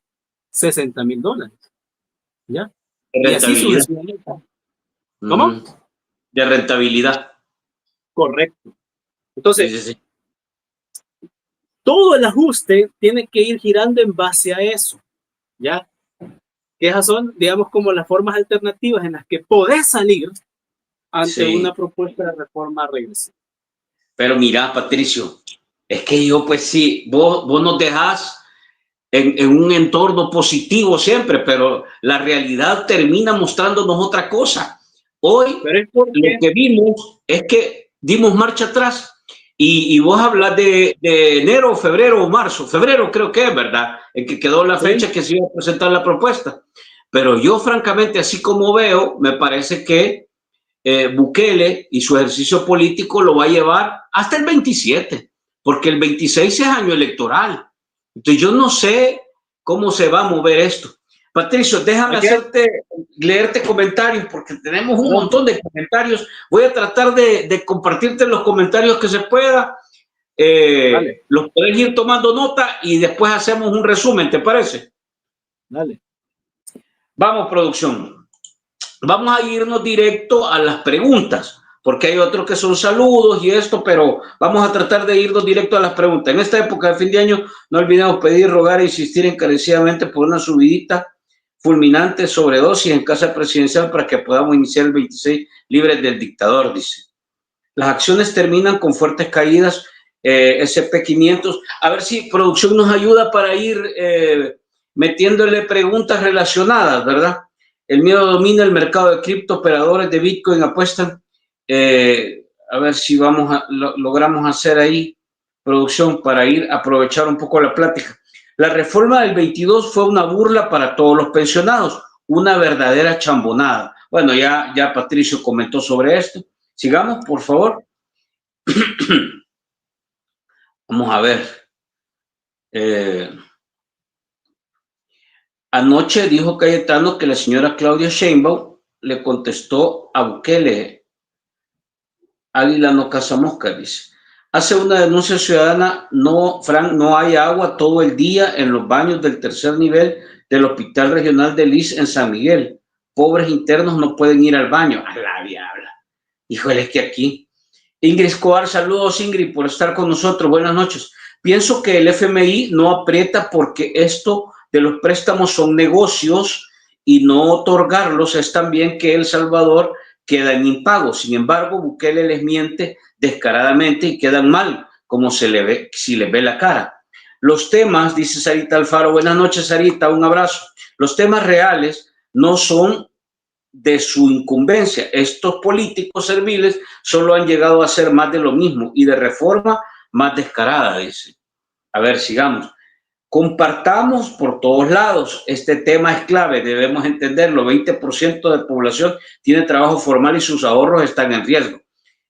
B: $60,000. ¿Ya?
A: Y así sucesivamente. ¿Cómo? De rentabilidad.
B: Correcto. Entonces, sí. Todo el ajuste tiene que ir girando en base a eso, ¿ya? Que esas son, digamos, como las formas alternativas en las que podés salir ante una propuesta de reforma regresiva.
A: Pero mira, Patricio, es que yo, pues sí, vos nos dejás en un entorno positivo siempre, pero la realidad termina mostrándonos otra cosa. Hoy lo que vimos es que dimos marcha atrás. Y vos hablas de enero, febrero o marzo. Febrero creo que es, ¿verdad? En que quedó la fecha que se iba a presentar la propuesta. Pero yo, francamente, así como veo, me parece que Bukele y su ejercicio político lo va a llevar hasta el 27, porque el 26 es año electoral. Entonces yo no sé cómo se va a mover esto. Patricio, déjame leerte comentarios porque tenemos un montón de comentarios. Voy a tratar de compartirte los comentarios que se pueda. Los podés ir tomando nota y después hacemos un resumen, ¿te parece?
B: Dale.
A: Vamos, producción. Vamos a irnos directo a las preguntas porque hay otros que son saludos y esto, pero vamos a tratar de irnos directo a las preguntas. En esta época de fin de año, no olvidemos pedir, rogar e insistir encarecidamente por una subidita fulminante sobredosis en casa presidencial para que podamos iniciar el 26 libres del dictador, dice. Las acciones terminan con fuertes caídas, SP500. A ver si producción nos ayuda para ir metiéndole preguntas relacionadas, ¿verdad? El miedo domina el mercado de cripto, operadores de Bitcoin apuestan. A ver si logramos hacer ahí producción para ir a aprovechar un poco la plática. La reforma del 22 fue una burla para todos los pensionados, una verdadera chambonada. Bueno, ya Patricio comentó sobre esto. Sigamos, por favor. Vamos a ver. Anoche dijo Cayetano que la señora Claudia Sheinbaum le contestó a Bukele. Águila no caza mosca, dice. Hace una denuncia ciudadana, no, Frank, no hay agua todo el día en los baños del tercer nivel del Hospital Regional de Lis en San Miguel. Pobres internos no pueden ir al baño. A la diabla. Híjole, es que aquí. Ingrid Escobar, saludos Ingrid por estar con nosotros. Buenas noches. Pienso que el FMI no aprieta porque esto de los préstamos son negocios y no otorgarlos es también que El Salvador queda en impago. Sin embargo, Bukele les miente descaradamente y quedan mal, como si les ve la cara. Los temas, dice Sarita Alfaro, buenas noches Sarita, un abrazo. Los temas reales no son de su incumbencia. Estos políticos serviles solo han llegado a hacer más de lo mismo y de reforma más descarada, dice. A ver, sigamos. Compartamos por todos lados. Este tema es clave, debemos entenderlo. 20% de población tiene trabajo formal y sus ahorros están en riesgo.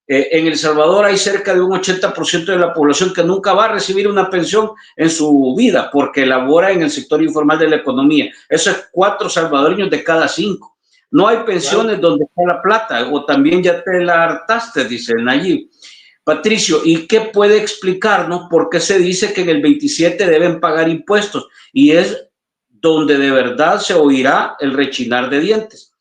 A: En El Salvador hay cerca de un 80% de la población que nunca va a recibir una pensión en su vida porque labora en el sector informal de la economía. Eso es 4 salvadoreños de cada 5. No hay pensiones donde está la plata, o también ya te la hartaste, dice Nayib. Patricio, ¿y qué puede explicarnos por qué se dice que en el 27 deben pagar impuestos? Y es donde de verdad se oirá el rechinar de dientes.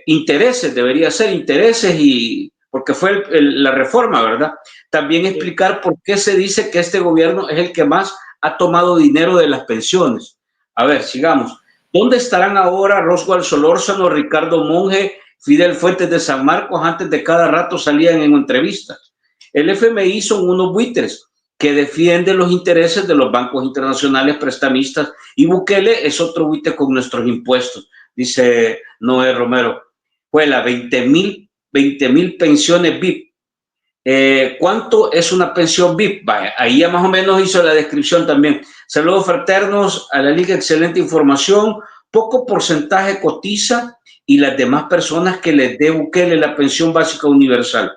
A: Intereses, debería ser intereses, y porque fue la reforma, ¿verdad? También explicar por qué se dice que este gobierno es el que más ha tomado dinero de las pensiones. A ver, sigamos. ¿Dónde estarán ahora Roswell Solórzano, Ricardo Monge, Fidel Fuentes de San Marcos? Antes de cada rato salían en entrevistas. El FMI son unos buitres que defienden los intereses de los bancos internacionales prestamistas y Bukele es otro buitre con nuestros impuestos, dice Noé Romero. Juela, 20,000 pensiones VIP. ¿Cuánto es una pensión VIP? Vaya, ahí ya más o menos hizo la descripción también. Saludos fraternos a la Liga, excelente información. Poco porcentaje cotiza y las demás personas que les dé Bukele la pensión básica universal.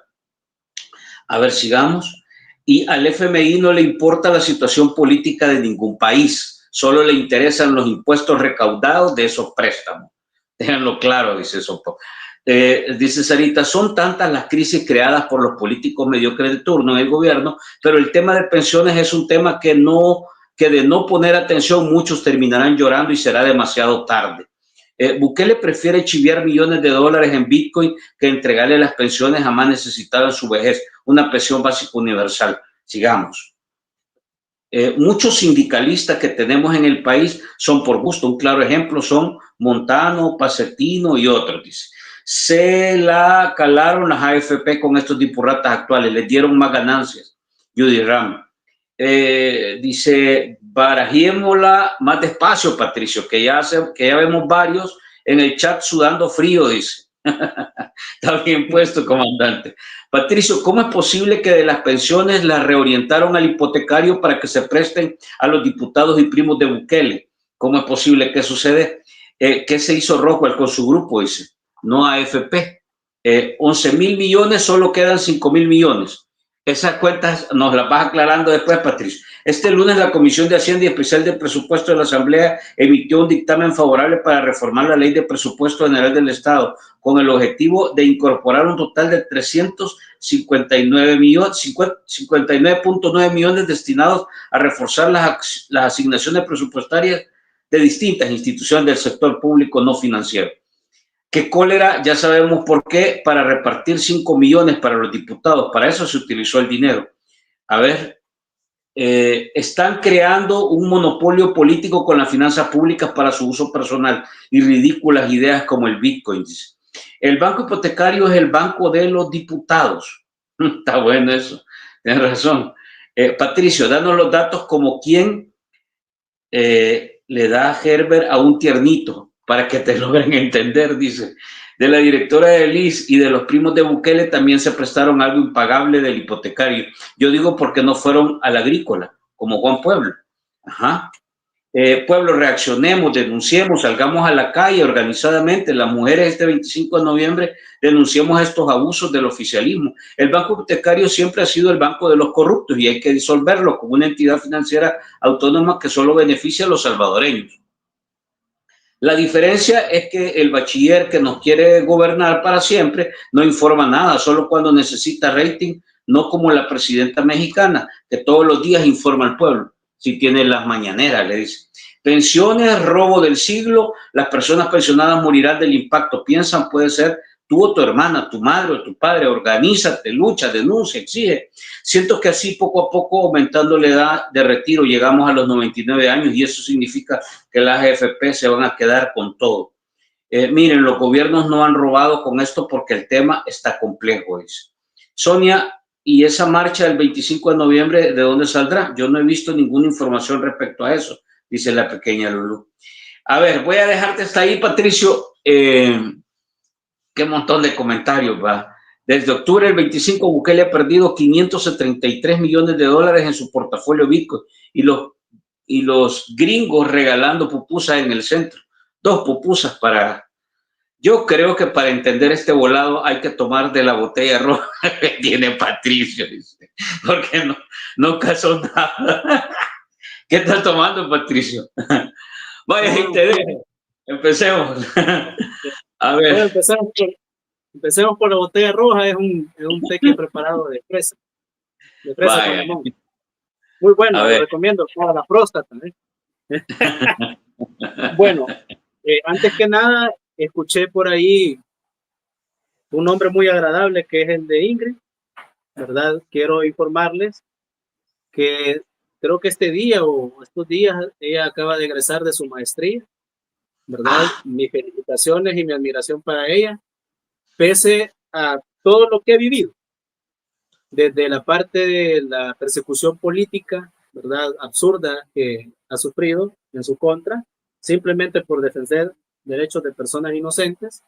A: A ver, sigamos. Y al FMI no le importa la situación política de ningún país, solo le interesan los impuestos recaudados de esos préstamos. Déjenlo claro, dice Sopo. Dice Sarita, son tantas las crisis creadas por los políticos mediocres de turno en el gobierno, pero el tema de pensiones es un tema que de no poner atención muchos terminarán llorando y será demasiado tarde. Bukele prefiere chiviar millones de dólares en Bitcoin que entregarle las pensiones a más necesitadas en su vejez, una pensión básica universal. Sigamos. Muchos sindicalistas que tenemos en el país son por gusto. Un claro ejemplo son Montano, Pacetino y otros, dice. Se la calaron las AFP con estos dipurratas actuales, les dieron más ganancias. Judy Ram. Dice, barajémosla más despacio, Patricio, que ya vemos varios en el chat sudando frío, dice. Está bien puesto, comandante. Patricio, ¿cómo es posible que de las pensiones las reorientaron al hipotecario para que se presten a los diputados y primos de Bukele? ¿Cómo es posible que sucede? ¿Qué se hizo Rockwell con su grupo? Dice, no AFP. 11,000 millones, solo quedan 5,000 millones. Esas cuentas nos las vas aclarando después, Patricio. Este lunes la Comisión de Hacienda y Especial de Presupuesto de la Asamblea emitió un dictamen favorable para reformar la Ley de Presupuesto General del Estado con el objetivo de incorporar un total de 59.9 millones destinados a reforzar las asignaciones presupuestarias de distintas instituciones del sector público no financiero. Que cólera, ya sabemos por qué, para repartir 5 millones para los diputados. Para eso se utilizó el dinero. A ver, están creando un monopolio político con las finanzas públicas para su uso personal y ridículas ideas como el Bitcoin. El banco hipotecario es el banco de los diputados. Está bueno eso, tienes razón. Patricio, danos los datos como quién le da a Herbert a un tiernito para que te logren entender, dice. De la directora de Liz y de los primos de Bukele también se prestaron algo impagable del hipotecario. Yo digo porque no fueron al agrícola, como Juan Pueblo. Ajá. Pueblo, reaccionemos, denunciemos, salgamos a la calle organizadamente. Las mujeres este 25 de noviembre denunciamos estos abusos del oficialismo. El banco hipotecario siempre ha sido el banco de los corruptos y hay que disolverlo como una entidad financiera autónoma que solo beneficia a los salvadoreños. La diferencia es que el bachiller que nos quiere gobernar para siempre no informa nada, solo cuando necesita rating, no como la presidenta mexicana, que todos los días informa al pueblo. Si tiene las mañaneras, le dice. Pensiones, robo del siglo, las personas pensionadas morirán del impacto. Piensan, puede ser tú o tu hermana, tu madre o tu padre, organízate, lucha, denuncia, exige. Siento que así poco a poco, aumentando la edad de retiro, llegamos a los 99 años y eso significa que las AFP se van a quedar con todo. Miren, los gobiernos no han robado con esto porque el tema está complejo, dice. Sonia, ¿y esa marcha del 25 de noviembre de dónde saldrá? Yo no he visto ninguna información respecto a eso, dice la pequeña Lulú. A ver, voy a dejarte hasta ahí, Patricio. Qué montón de comentarios, va. Desde octubre del 25, Bukele ha perdido 573 millones de dólares en su portafolio Bitcoin y los gringos regalando pupusas en el centro. 2 pupusas para... Yo creo que para entender este volado hay que tomar de la botella roja que tiene Patricio, dice, porque no casó nada. ¿Qué estás tomando, Patricio? Vaya, gente, empecemos. A ver.
B: Bueno, empecemos por la botella roja, es un tequila preparado de fresa con limón. Muy bueno, lo recomiendo para la próstata. Bueno, antes que nada, escuché por ahí un nombre muy agradable que es el de Ingrid, ¿verdad? Quiero informarles que creo que este día o estos días ella acaba de egresar de su maestría, ¿verdad? Mis felicitaciones y mi admiración para ella, pese a todo lo que he vivido, desde la parte de la persecución política, ¿verdad? Absurda que ha sufrido en su contra, simplemente por defender derechos de personas inocentes,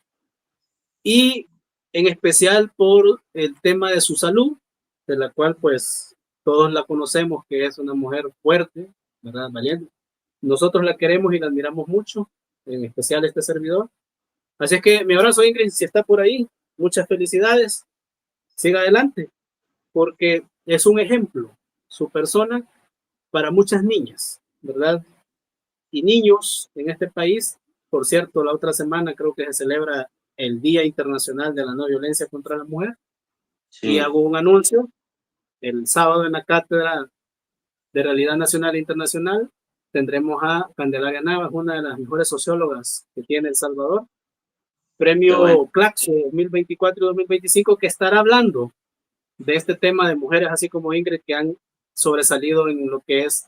B: y en especial por el tema de su salud, de la cual pues todos la conocemos, que es una mujer fuerte, ¿verdad? Valiente. Nosotros la queremos y la admiramos mucho, en especial este servidor. Así es que mi abrazo, Ingrid, si está por ahí, muchas felicidades, siga adelante, porque es un ejemplo, su persona, para muchas niñas, ¿verdad? Y niños en este país. Por cierto, la otra semana creo que se celebra el Día Internacional de la No Violencia contra la Mujer. Sí. Y hago un anuncio, el sábado en la Cátedra de Realidad Nacional e Internacional tendremos a Candelaria Navas, una de las mejores sociólogas que tiene El Salvador, premio Claxo 2024 y 2025, que estará hablando de este tema de mujeres así como Ingrid que han sobresalido en lo que es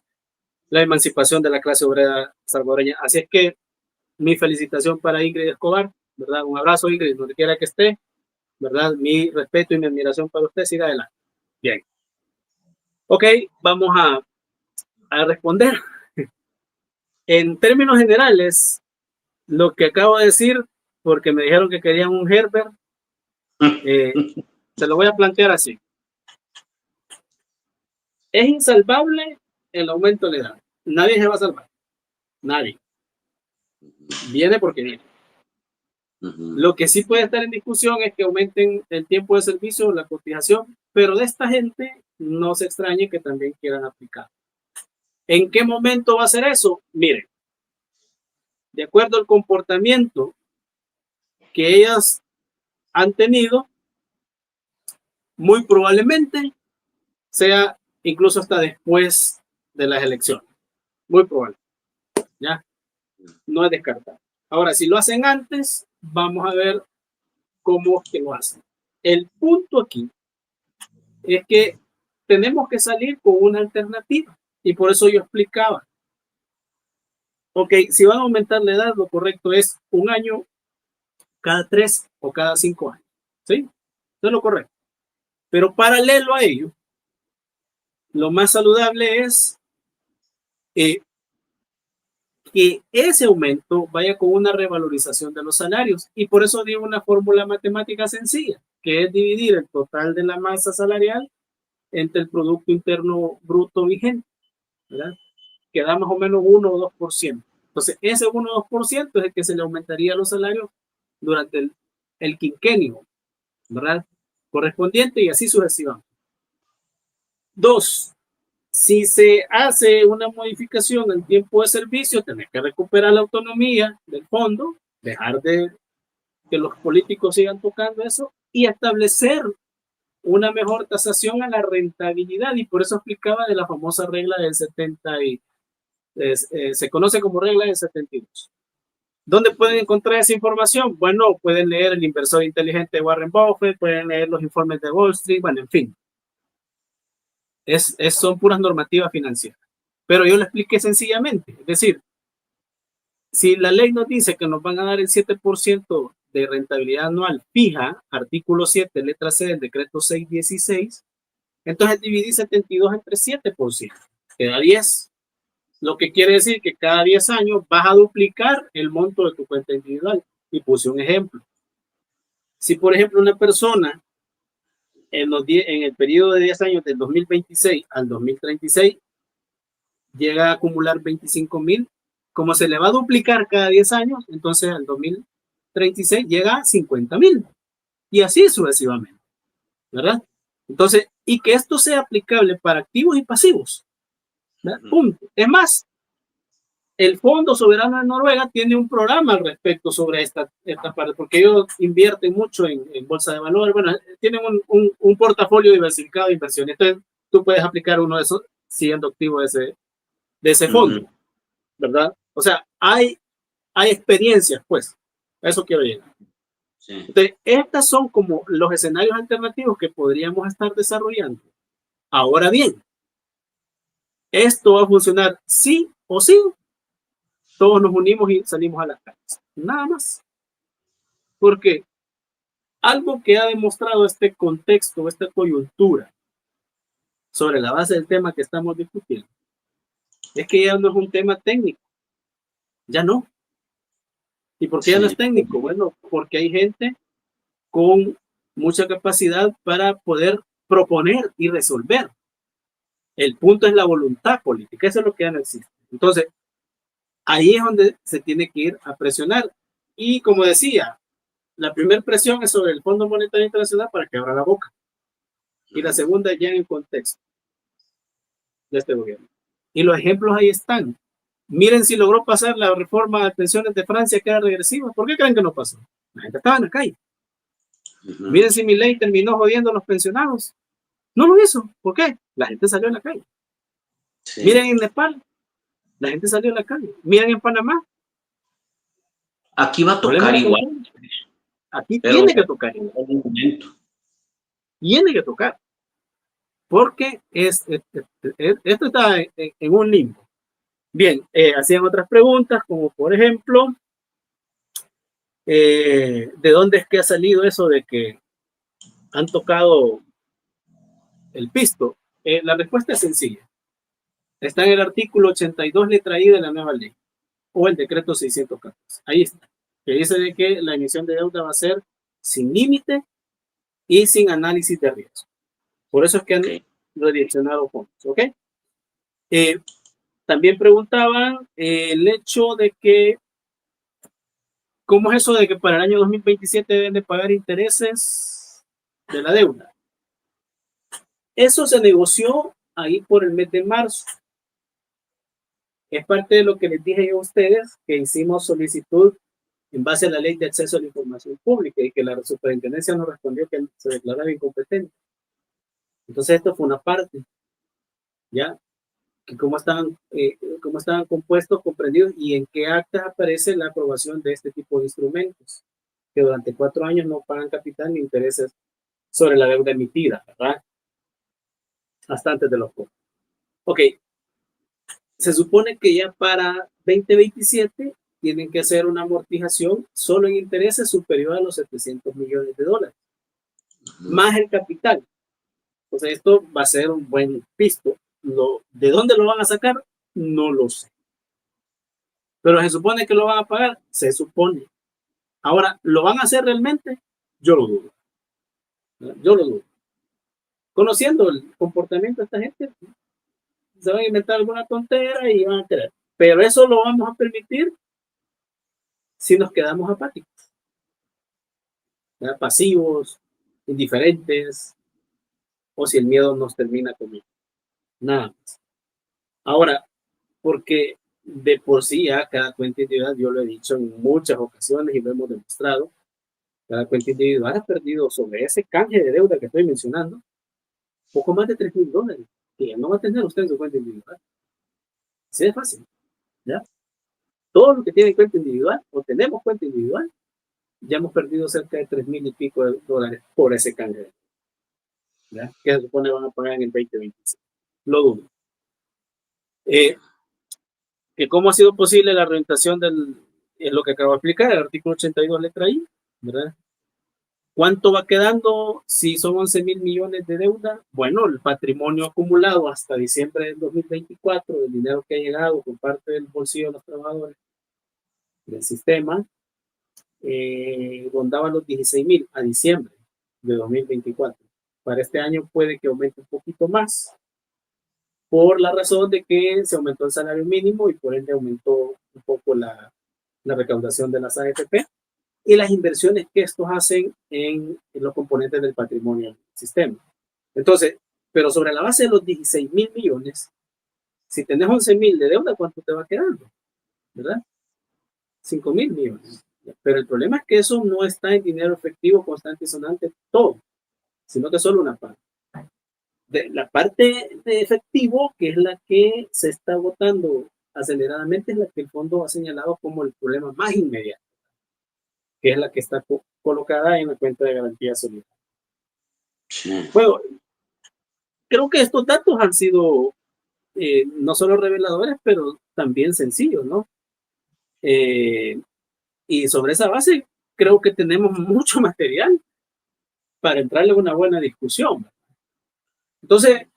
B: la emancipación de la clase obrera salvadoreña. Así es que mi felicitación para Ingrid Escobar, ¿verdad? Un abrazo, Ingrid, donde quiera que esté, ¿verdad? Mi respeto y mi admiración para usted, siga adelante. Bien. Ok, vamos a responder. En términos generales, lo que acabo de decir, porque me dijeron que querían un Herbert, se lo voy a plantear así. Es insalvable el aumento de la edad. Nadie se va a salvar. Nadie. Viene porque viene. Lo que sí puede estar en discusión es que aumenten el tiempo de servicio, la cotización, pero de esta gente no se extrañe que también quieran aplicar. ¿En qué momento va a ser eso? Miren, de acuerdo al comportamiento que ellas han tenido, muy probablemente sea incluso hasta después de las elecciones. Muy probable. ¿Ya? No es descartable. Ahora, si lo hacen antes, vamos a ver cómo es que lo hacen. El punto aquí es que tenemos que salir con una alternativa. Y por eso yo explicaba. Ok, si van a aumentar la edad, lo correcto es un año cada 3 o cada 5 años. ¿Sí? Eso es lo correcto. Pero paralelo a ello, lo más saludable es que ese aumento vaya con una revalorización de los salarios. Y por eso digo una fórmula matemática sencilla, que es dividir el total de la masa salarial entre el Producto Interno Bruto vigente, ¿verdad? Que da más o menos 1 o 2%. Entonces, ese 1 o 2% es el que se le aumentaría los salarios durante el quinquenio, ¿verdad? Correspondiente y así sucesivamente. 2. Si se hace una modificación en tiempo de servicio, tenés que recuperar la autonomía del fondo, dejar de que los políticos sigan tocando eso y establecer una mejor tasación a la rentabilidad. Y por eso explicaba de la famosa regla del 70 y se conoce como regla del 72. ¿Dónde pueden encontrar esa información? Bueno, pueden leer El inversor inteligente de Warren Buffett, pueden leer los informes de Wall Street, bueno, en fin. Son puras normativas financieras. Pero yo lo expliqué sencillamente. Es decir, si la ley nos dice que nos van a dar el 7% de rentabilidad anual fija, artículo 7, letra C del decreto 616, entonces dividí 72 entre 7%, queda 10. Lo que quiere decir que cada 10 años vas a duplicar el monto de tu cuenta individual. Y puse un ejemplo. Si, por ejemplo, una persona en el periodo de 10 años del 2026 al 2036 llega a acumular 25,000, como se le va a duplicar cada 10 años, entonces al 2036 llega a 50,000 y así sucesivamente, ¿verdad? Entonces, y que esto sea aplicable para activos y pasivos, ¿verdad? Punto. Es más, el Fondo Soberano de Noruega tiene un programa al respecto sobre esta parte, porque ellos invierten mucho en bolsa de valores, bueno, tienen un portafolio diversificado de inversiones, entonces tú puedes aplicar uno de esos siendo activo de ese fondo, ¿verdad? O sea, hay experiencias, pues, a eso quiero llegar. Sí. Entonces, estas son como los escenarios alternativos que podríamos estar desarrollando. Ahora bien, esto va a funcionar sí o sí. Todos nos unimos y salimos a las calles. Nada más. Porque algo que ha demostrado este contexto, esta coyuntura, sobre la base del tema que estamos discutiendo, es que ya no es un tema técnico. Ya no. ¿Y por qué ya no es técnico? Bueno, porque hay gente con mucha capacidad para poder proponer y resolver. El punto es la voluntad política. Eso es lo que ya no existe. Entonces, ahí es donde se tiene que ir a presionar. Y como decía, la primera presión es sobre el Fondo Monetario Internacional para que abra la boca. Y la segunda ya en el contexto de este gobierno. Y los ejemplos ahí están. Miren si logró pasar la reforma de pensiones de Francia, que era regresiva. ¿Por qué creen que no pasó? La gente estaba en la calle. Miren si Milei terminó jodiendo a los pensionados. No lo hizo. ¿Por qué? La gente salió a la calle. Sí. Miren en Nepal. La gente salió a la calle. Miren en Panamá.
A: Aquí va a tocar igual.
B: Aquí tiene que tocar. Tiene que tocar. Porque esto está en un limbo. Bien, hacían otras preguntas, como por ejemplo, ¿de dónde es que ha salido eso de que han tocado el pisto? La respuesta es sencilla. Está en el artículo 82, letra I de la nueva ley, o el decreto 614. Ahí está. Que dice de que la emisión de deuda va a ser sin límite y sin análisis de riesgo. Por eso es que han redireccionado fondos. ¿Ok? También preguntaban el hecho de que, ¿cómo es eso de que para el año 2027 deben de pagar intereses de la deuda? Eso se negoció ahí por el mes de marzo. Es parte de lo que les dije yo a ustedes, que hicimos solicitud en base a la ley de acceso a la información pública y que la superintendencia nos respondió que se declaraba incompetente. Entonces esto fue una parte, ¿ya? que cómo estaban compuestos, comprendidos y en qué actas aparece la aprobación de este tipo de instrumentos, que durante 4 años no pagan capital ni intereses sobre la deuda emitida, ¿verdad? Hasta antes de los costos. Ok, se supone que ya para 2027 tienen que hacer una amortización solo en intereses superior a los 700 millones de dólares, más el capital. Entonces esto va a ser un buen pisto. ¿De dónde lo van a sacar? No lo sé. Pero se supone que lo van a pagar, se supone. Ahora, ¿lo van a hacer realmente? Yo lo dudo. Yo lo dudo. Conociendo el comportamiento de esta gente, se van a inventar alguna tontera y van a querer. Pero eso lo vamos a permitir si nos quedamos apáticos, ¿verdad? Pasivos, indiferentes, o si el miedo nos termina comiendo. Nada más. Ahora, porque de por sí ya cada cuenta individual, yo lo he dicho en muchas ocasiones y lo hemos demostrado, cada cuenta individual ha perdido sobre ese canje de deuda que estoy mencionando, poco más de $3,000, que ya no va a tener usted en su cuenta individual. Así de fácil, ¿ya? Todo lo que tiene cuenta individual, o tenemos cuenta individual, ya hemos perdido cerca de 3,000 y pico de dólares por ese canje, ¿ya? Que se supone van a pagar en el 2026. Lo dudo. Que cómo ha sido posible la orientación es lo que acabo de explicar, el artículo 82, letra I, ¿verdad? ¿Cuánto va quedando si son 11,000 millones de deuda? Bueno, el patrimonio acumulado hasta diciembre del 2024, el dinero que ha llegado por parte del bolsillo de los trabajadores del sistema, rondaba los 16,000 a diciembre de 2024. Para este año puede que aumente un poquito más, por la razón de que se aumentó el salario mínimo y por ende aumentó un poco la recaudación de las AFP y las inversiones que estos hacen en los componentes del patrimonio del sistema. Entonces, pero sobre la base de los 16,000 millones, si tenés 11,000 de deuda, ¿cuánto te va quedando? ¿Verdad? 5,000 millones. Pero el problema es que eso no está en dinero efectivo constante y sonante todo, sino que solo una parte. La parte de efectivo, que es la que se está agotando aceleradamente, es la que el fondo ha señalado como el problema más inmediato, que es la que está colocada en la cuenta de garantía solidaria. Sí. Bueno, creo que estos datos han sido no solo reveladores, pero también sencillos, ¿no? Y sobre esa base, creo que tenemos mucho material para entrarle a una buena discusión. Entonces,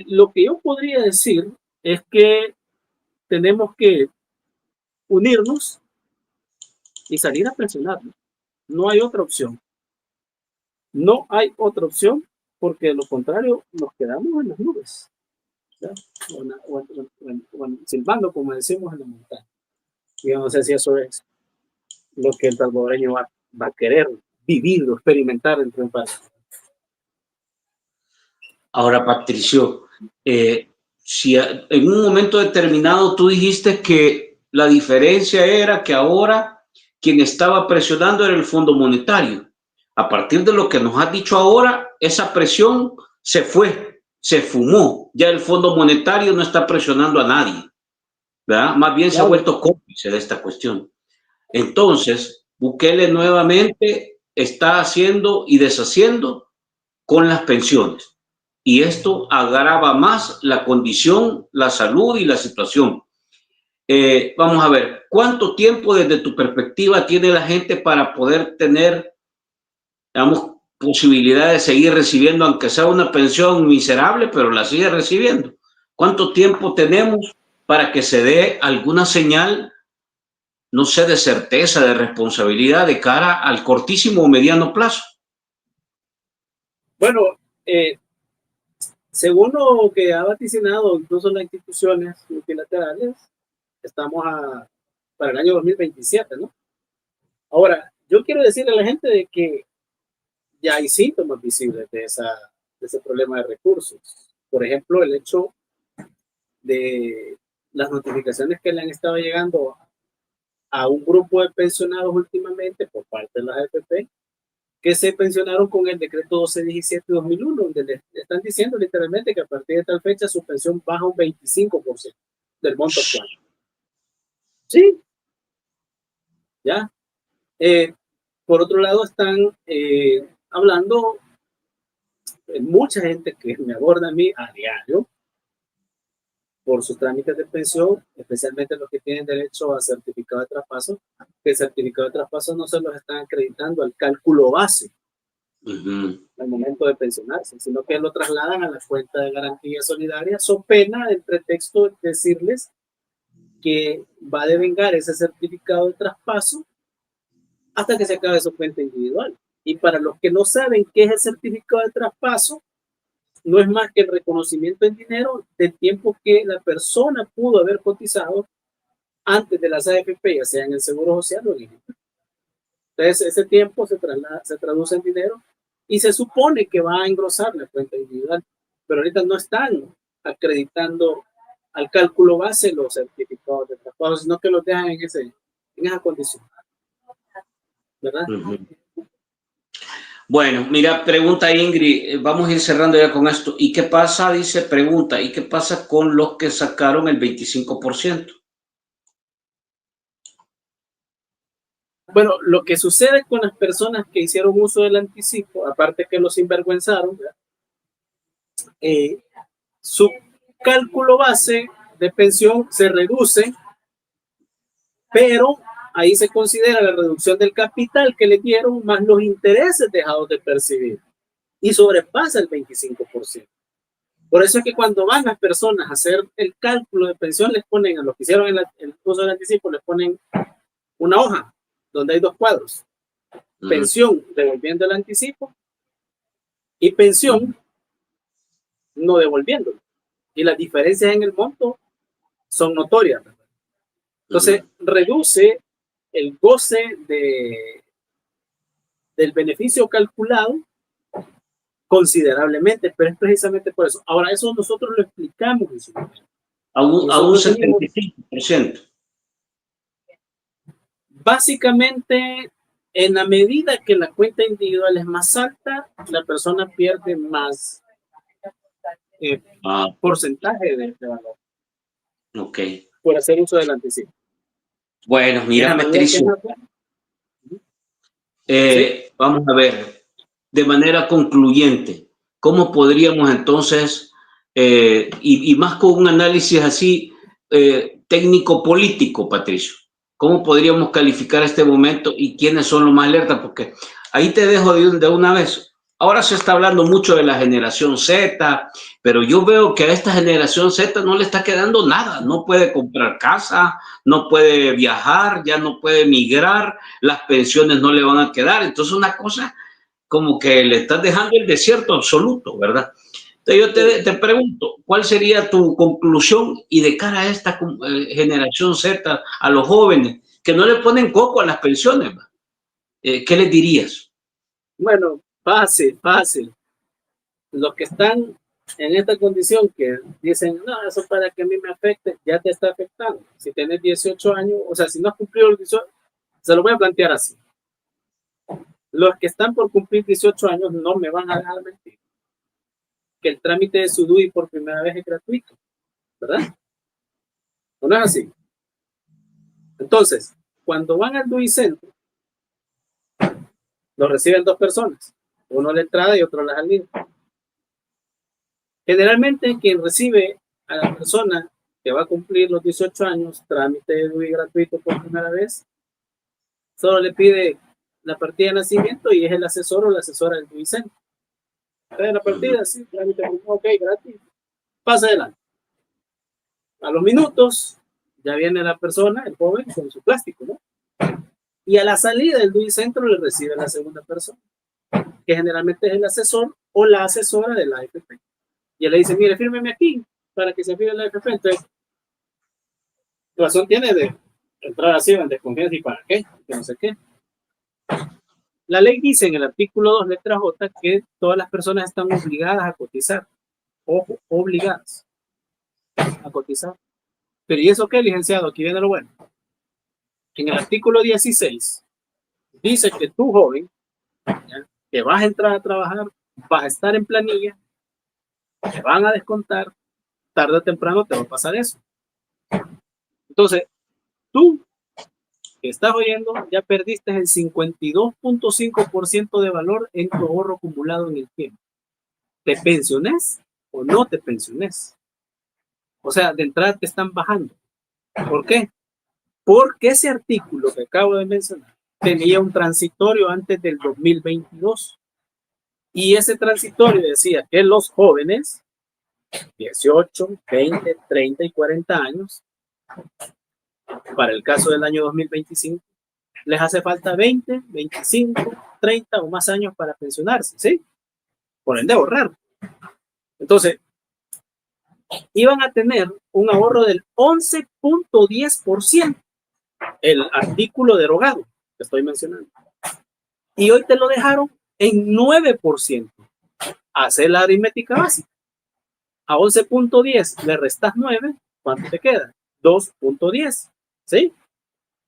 B: lo que yo podría decir es que tenemos que unirnos y salir a presionar. No hay otra opción. No hay otra opción, porque de lo contrario nos quedamos en las nubes, ¿ya? O silbando, como decimos en la montaña. Yo no sé si eso es lo que el salvadoreño va a querer vivir o experimentar dentro de un país.
A: Ahora, Patricio, si en un momento determinado tú dijiste que la diferencia era que ahora quien estaba presionando era el Fondo Monetario. A partir de lo que nos has dicho ahora, esa presión se fue, se fumó. Ya el Fondo Monetario no está presionando a nadie, ¿verdad? Más bien se ha vuelto cómplice de esta cuestión. Entonces, Bukele nuevamente está haciendo y deshaciendo con las pensiones. Y esto agrava más la condición, la salud y la situación. Vamos a ver, ¿cuánto tiempo desde tu perspectiva tiene la gente para poder tener, digamos, posibilidad de seguir recibiendo, aunque sea una pensión miserable, pero la sigue recibiendo? ¿Cuánto tiempo tenemos para que se dé alguna señal, no sé, de certeza, de responsabilidad de cara al cortísimo o mediano plazo?
B: Bueno, según lo que ha vaticinado incluso las instituciones multilaterales, estamos para el año 2027, ¿no? Ahora, yo quiero decirle a la gente de que ya hay síntomas visibles de ese problema de recursos. Por ejemplo, el hecho de las notificaciones que le han estado llegando a un grupo de pensionados últimamente por parte de las AFP, que se pensionaron con el decreto 1217-2001, donde le están diciendo literalmente que a partir de tal fecha su pensión baja un 25% del monto actual. Sí, ya. Por otro lado, están hablando mucha gente que me aborda a mí a diario por sus trámites de pensión, especialmente los que tienen derecho a certificado de traspaso, que el certificado de traspaso no se los están acreditando al cálculo base al momento de pensionarse, sino que lo trasladan a la cuenta de garantía solidaria, so pena del pretexto de decirles que va a devengar ese certificado de traspaso hasta que se acabe su cuenta individual. Y para los que no saben qué es el certificado de traspaso, no es más que el reconocimiento en dinero del tiempo que la persona pudo haber cotizado antes de las AFP, ya sea en el Seguro Social o en el INPE. Entonces, ese tiempo se traduce en dinero y se supone que va a engrosar la cuenta individual, pero ahorita no están acreditando al cálculo base los certificados de traspaso, sino que los dejan en esa condición. ¿Verdad?
A: Bueno, mira, pregunta Ingrid, vamos a ir cerrando ya con esto. ¿Y qué pasa? Dice, pregunta, ¿y qué pasa con los que sacaron el 25%?
B: Bueno, lo que sucede con las personas que hicieron uso del anticipo, aparte que los sinvergüenzaron, su cálculo base de pensión se reduce, pero ahí se considera la reducción del capital que le dieron más los intereses dejados de percibir y sobrepasa el 25%. Por eso es que cuando van las personas a hacer el cálculo de pensión, les ponen a los que hicieron el uso del anticipo, les ponen una hoja donde hay 2 cuadros. Pensión devolviendo el anticipo y pensión no devolviéndolo. Y las diferencias en el monto son notorias. Entonces, reduce el goce del beneficio calculado considerablemente, pero es precisamente por eso. Ahora, eso nosotros lo explicamos en su momento.
A: A un 75%.
B: Básicamente, en la medida que la cuenta individual es más alta, la persona pierde más porcentaje de valor.
A: Ok.
B: Por hacer uso del anticipo.
A: Bueno, mira, Patricio. Vamos a ver, de manera concluyente, ¿cómo podríamos entonces, y más con un análisis así técnico-político, Patricio, cómo podríamos calificar este momento y quiénes son los más alertas? Porque ahí te dejo de una vez. Ahora se está hablando mucho de la generación Z, pero yo veo que a esta generación Z no le está quedando nada. No puede comprar casa, no puede viajar, ya no puede migrar, las pensiones no le van a quedar. Entonces una cosa como que le estás dejando el desierto absoluto, ¿verdad? Entonces yo te pregunto, ¿cuál sería tu conclusión y de cara a esta generación Z, a los jóvenes que no le ponen coco a las pensiones? ¿Qué les dirías?
B: Bueno, fácil. Los que están en esta condición que dicen, no, eso para que a mí me afecte, ya te está afectando. Si tienes 18 años, o sea, si no has cumplido los 18, se lo voy a plantear así. Los que están por cumplir 18 años no me van a dejar mentir que el trámite de su DUI por primera vez es gratuito, ¿verdad? ¿O no es así? Entonces, cuando van al DUI Centro, lo reciben 2 personas, uno a la entrada y otro a la salida. Generalmente quien recibe a la persona que va a cumplir los 18 años, trámite de DUI gratuito por primera vez, solo le pide la partida de nacimiento y es el asesor o la asesora del DUI Centro. Trae la partida, sí, trámite, ok, gratis, pasa adelante. A los minutos ya viene la persona, el joven, con su plástico, ¿no? Y a la salida del DUI Centro le recibe la segunda persona, que generalmente es el asesor o la asesora de la AFP. Y él le dice, mire, fírmeme aquí para que se firme la AFP. Entonces, razón tiene de entrar así en desconfianza y para qué, que no sé qué. La ley dice en el artículo 2, letra J, que todas las personas están obligadas a cotizar. Ojo, obligadas a cotizar. Pero ¿y eso qué, licenciado? Aquí viene lo bueno. En el artículo 16 dice que tú, joven, ¿ya? Que vas a entrar a trabajar, vas a estar en planilla, te van a descontar, tarde o temprano te va a pasar eso. Entonces, tú que estás oyendo, ya perdiste el 52.5% de valor en tu ahorro acumulado en el tiempo. ¿Te pensiones o no te pensiones? O sea, de entrada te están bajando. ¿Por qué? Porque ese artículo que acabo de mencionar tenía un transitorio antes del 2022. Y ese transitorio decía que los jóvenes, 18, 20, 30 y 40 años, para el caso del año 2025, les hace falta 20, 25, 30 o más años para pensionarse, ¿sí? Por ende, ahorrar. Entonces, iban a tener un ahorro del 11.10%, el artículo derogado que estoy mencionando. Y hoy te lo dejaron en 9%. Hace la aritmética básica. A 11.10 le restas 9, ¿cuánto te queda? 2.10, ¿sí?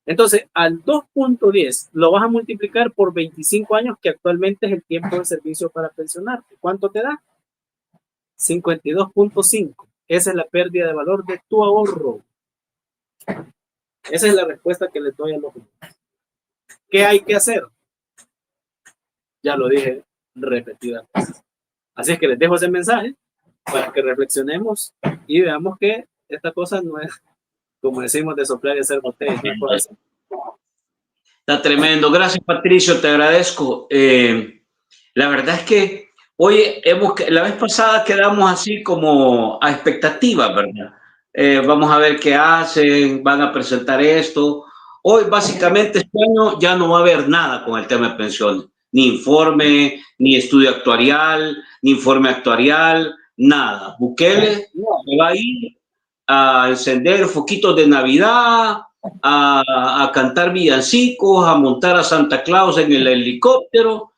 B: Entonces, al 2.10 lo vas a multiplicar por 25 años, que actualmente es el tiempo de servicio para pensionarte. ¿Cuánto te da? 52.5. Esa es la pérdida de valor de tu ahorro. Esa es la respuesta que le doy a los jóvenes. ¿Qué hay que hacer? Ya lo dije repetidas veces. Así es que les dejo ese mensaje para que reflexionemos y veamos que esta cosa no es, como decimos, de soplar y hacer botella.
A: Está tremendo. Gracias, Patricio, te agradezco. La verdad es que hoy la vez pasada quedamos así como a expectativa, ¿verdad? Vamos a ver qué hacen, van a presentar esto. Hoy, básicamente, este año ya no va a haber nada con el tema de pensiones. Ni informe, ni estudio actuarial, ni informe actuarial, nada. Bukele va a ir a encender foquitos de Navidad, a cantar villancicos, a montar a Santa Claus en el helicóptero,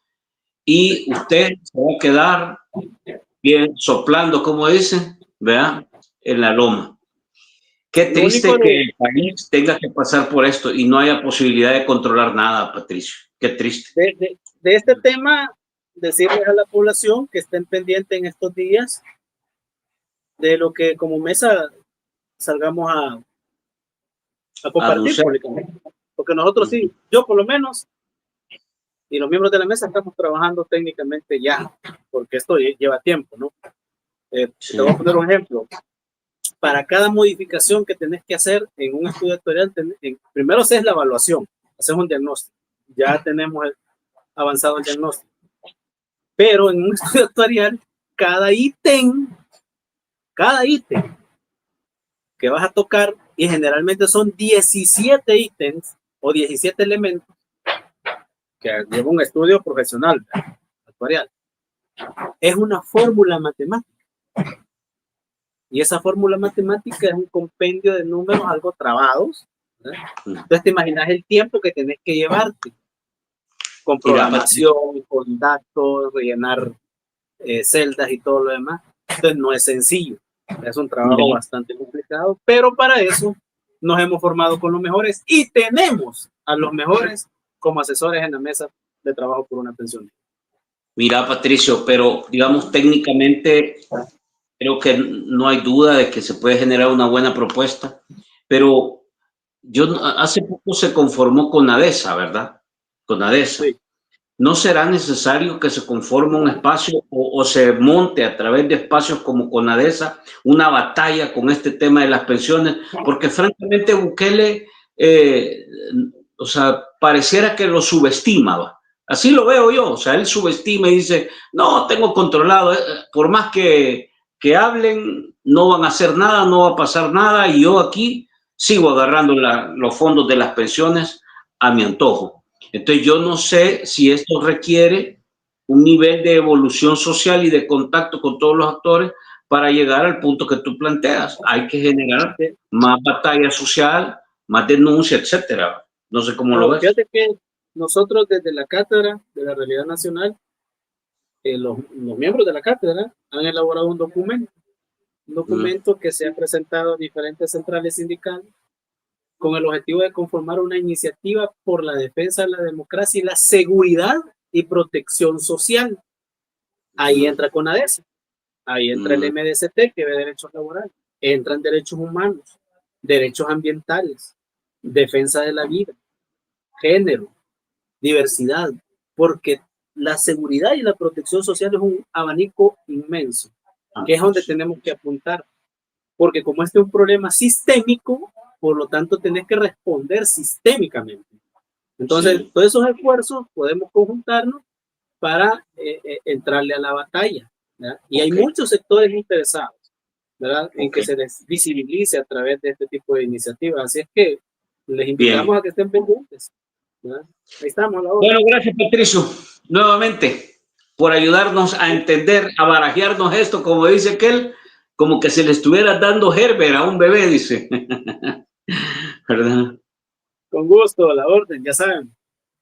A: y usted se va a quedar bien soplando, como dicen, ¿verdad? En la loma. Qué triste que el país tenga que pasar por esto y no haya posibilidad de controlar nada, Patricio. Qué triste.
B: De este tema, decirles a la población que estén pendientes en estos días de lo que como mesa salgamos a compartir públicamente. Porque nosotros sí, yo por lo menos, y los miembros de la mesa estamos trabajando técnicamente ya, porque esto lleva tiempo, ¿no? Sí. Te voy a poner un ejemplo. Para cada modificación que tenés que hacer en un estudio actuarial, primero haces la evaluación, haces un diagnóstico. Ya tenemos avanzado el diagnóstico. Pero en un estudio actuarial, cada ítem que vas a tocar, y generalmente son 17 ítems o 17 elementos que lleva un estudio profesional actuarial, es una fórmula matemática. Y esa fórmula matemática es un compendio de números algo trabados, ¿verdad? Entonces te imaginas el tiempo que tenés que llevarte con programación, con datos, rellenar celdas y todo lo demás. Entonces no es sencillo, es un trabajo bastante complicado, pero para eso nos hemos formado con los mejores y tenemos a los mejores como asesores en la mesa de trabajo por una pensión.
A: Mira, Patricio, pero digamos técnicamente creo que no hay duda de que se puede generar una buena propuesta, pero hace poco se conformó con ADESA, ¿verdad? Con ADESA. Sí. ¿No será necesario que se conforme un espacio o se monte a través de espacios como con ADESA una batalla con este tema de las pensiones? Porque francamente Bukele, o sea, pareciera que lo subestima. Así lo veo yo. O sea, él subestima y dice, no, tengo controlado. Por más que hablen, no van a hacer nada, no va a pasar nada. Y yo aquí sigo agarrando los fondos de las pensiones a mi antojo. Entonces yo no sé si esto requiere un nivel de evolución social y de contacto con todos los actores para llegar al punto que tú planteas. Hay que generar más batalla social, más denuncia, etcétera. No sé cómo lo ves.
B: Fíjate que nosotros desde la Cátedra de la Realidad Nacional, los miembros de la cátedra han elaborado un documento que se ha presentado a diferentes centrales sindicales con el objetivo de conformar una iniciativa por la defensa de la democracia y la seguridad y protección social. Ahí entra CONADESA, ahí entra el MDCT, que ve derechos laborales, entran derechos humanos, derechos ambientales, defensa de la vida, género, diversidad, porque la seguridad y la protección social es un abanico inmenso, que es donde tenemos que apuntar, porque como este es un problema sistémico, por lo tanto tenés que responder sistémicamente. Entonces, todos esos esfuerzos podemos conjuntarnos para entrarle a la batalla, ¿verdad? Y hay muchos sectores interesados, ¿verdad? En que se les visibilice a través de este tipo de iniciativas. Así es que les invitamos a que estén pendientes, ¿verdad? Ahí estamos a la hora.
A: Bueno, gracias, Patricio, nuevamente, por ayudarnos a entender, a barajearnos esto, como dice aquel, como que se le estuviera dando Herbert a un bebé, dice. ¿Verdad?
B: Con gusto, a la orden, ya saben.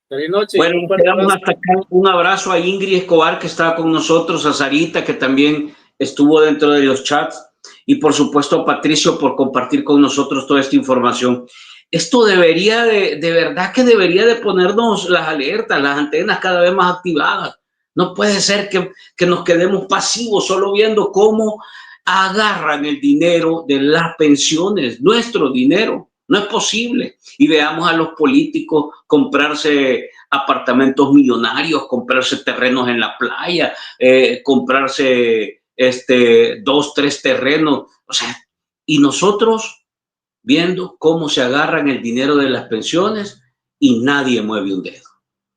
B: Feliz noche.
A: Bueno, nos quedamos hasta acá. Un abrazo a Ingrid Escobar, que estaba con nosotros, a Sarita, que también estuvo dentro de los chats, y por supuesto a Patricio por compartir con nosotros toda esta información. Esto debería de verdad que debería de ponernos las alertas, las antenas cada vez más activadas. No puede ser que nos quedemos pasivos solo viendo cómo agarran el dinero de las pensiones, nuestro dinero. No es posible. Y veamos a los políticos comprarse apartamentos millonarios, comprarse terrenos en la playa, comprarse 2, 3 terrenos. O sea, y nosotros viendo cómo se agarran el dinero de las pensiones y nadie mueve un dedo.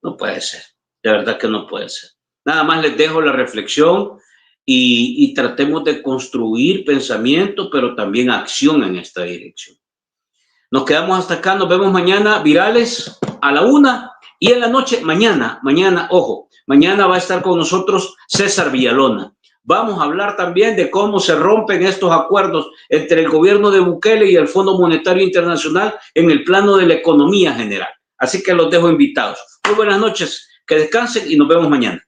A: No puede ser. De verdad que no puede ser. Nada más les dejo la reflexión y tratemos de construir pensamiento, pero también acción en esta dirección. Nos quedamos hasta acá, nos vemos mañana, Virales, a la 1:00, y en la noche, mañana, ojo, mañana va a estar con nosotros César Villalona. Vamos a hablar también de cómo se rompen estos acuerdos entre el gobierno de Bukele y el Fondo Monetario Internacional en el plano de la economía general. Así que los dejo invitados. Muy buenas noches, que descansen y nos vemos mañana.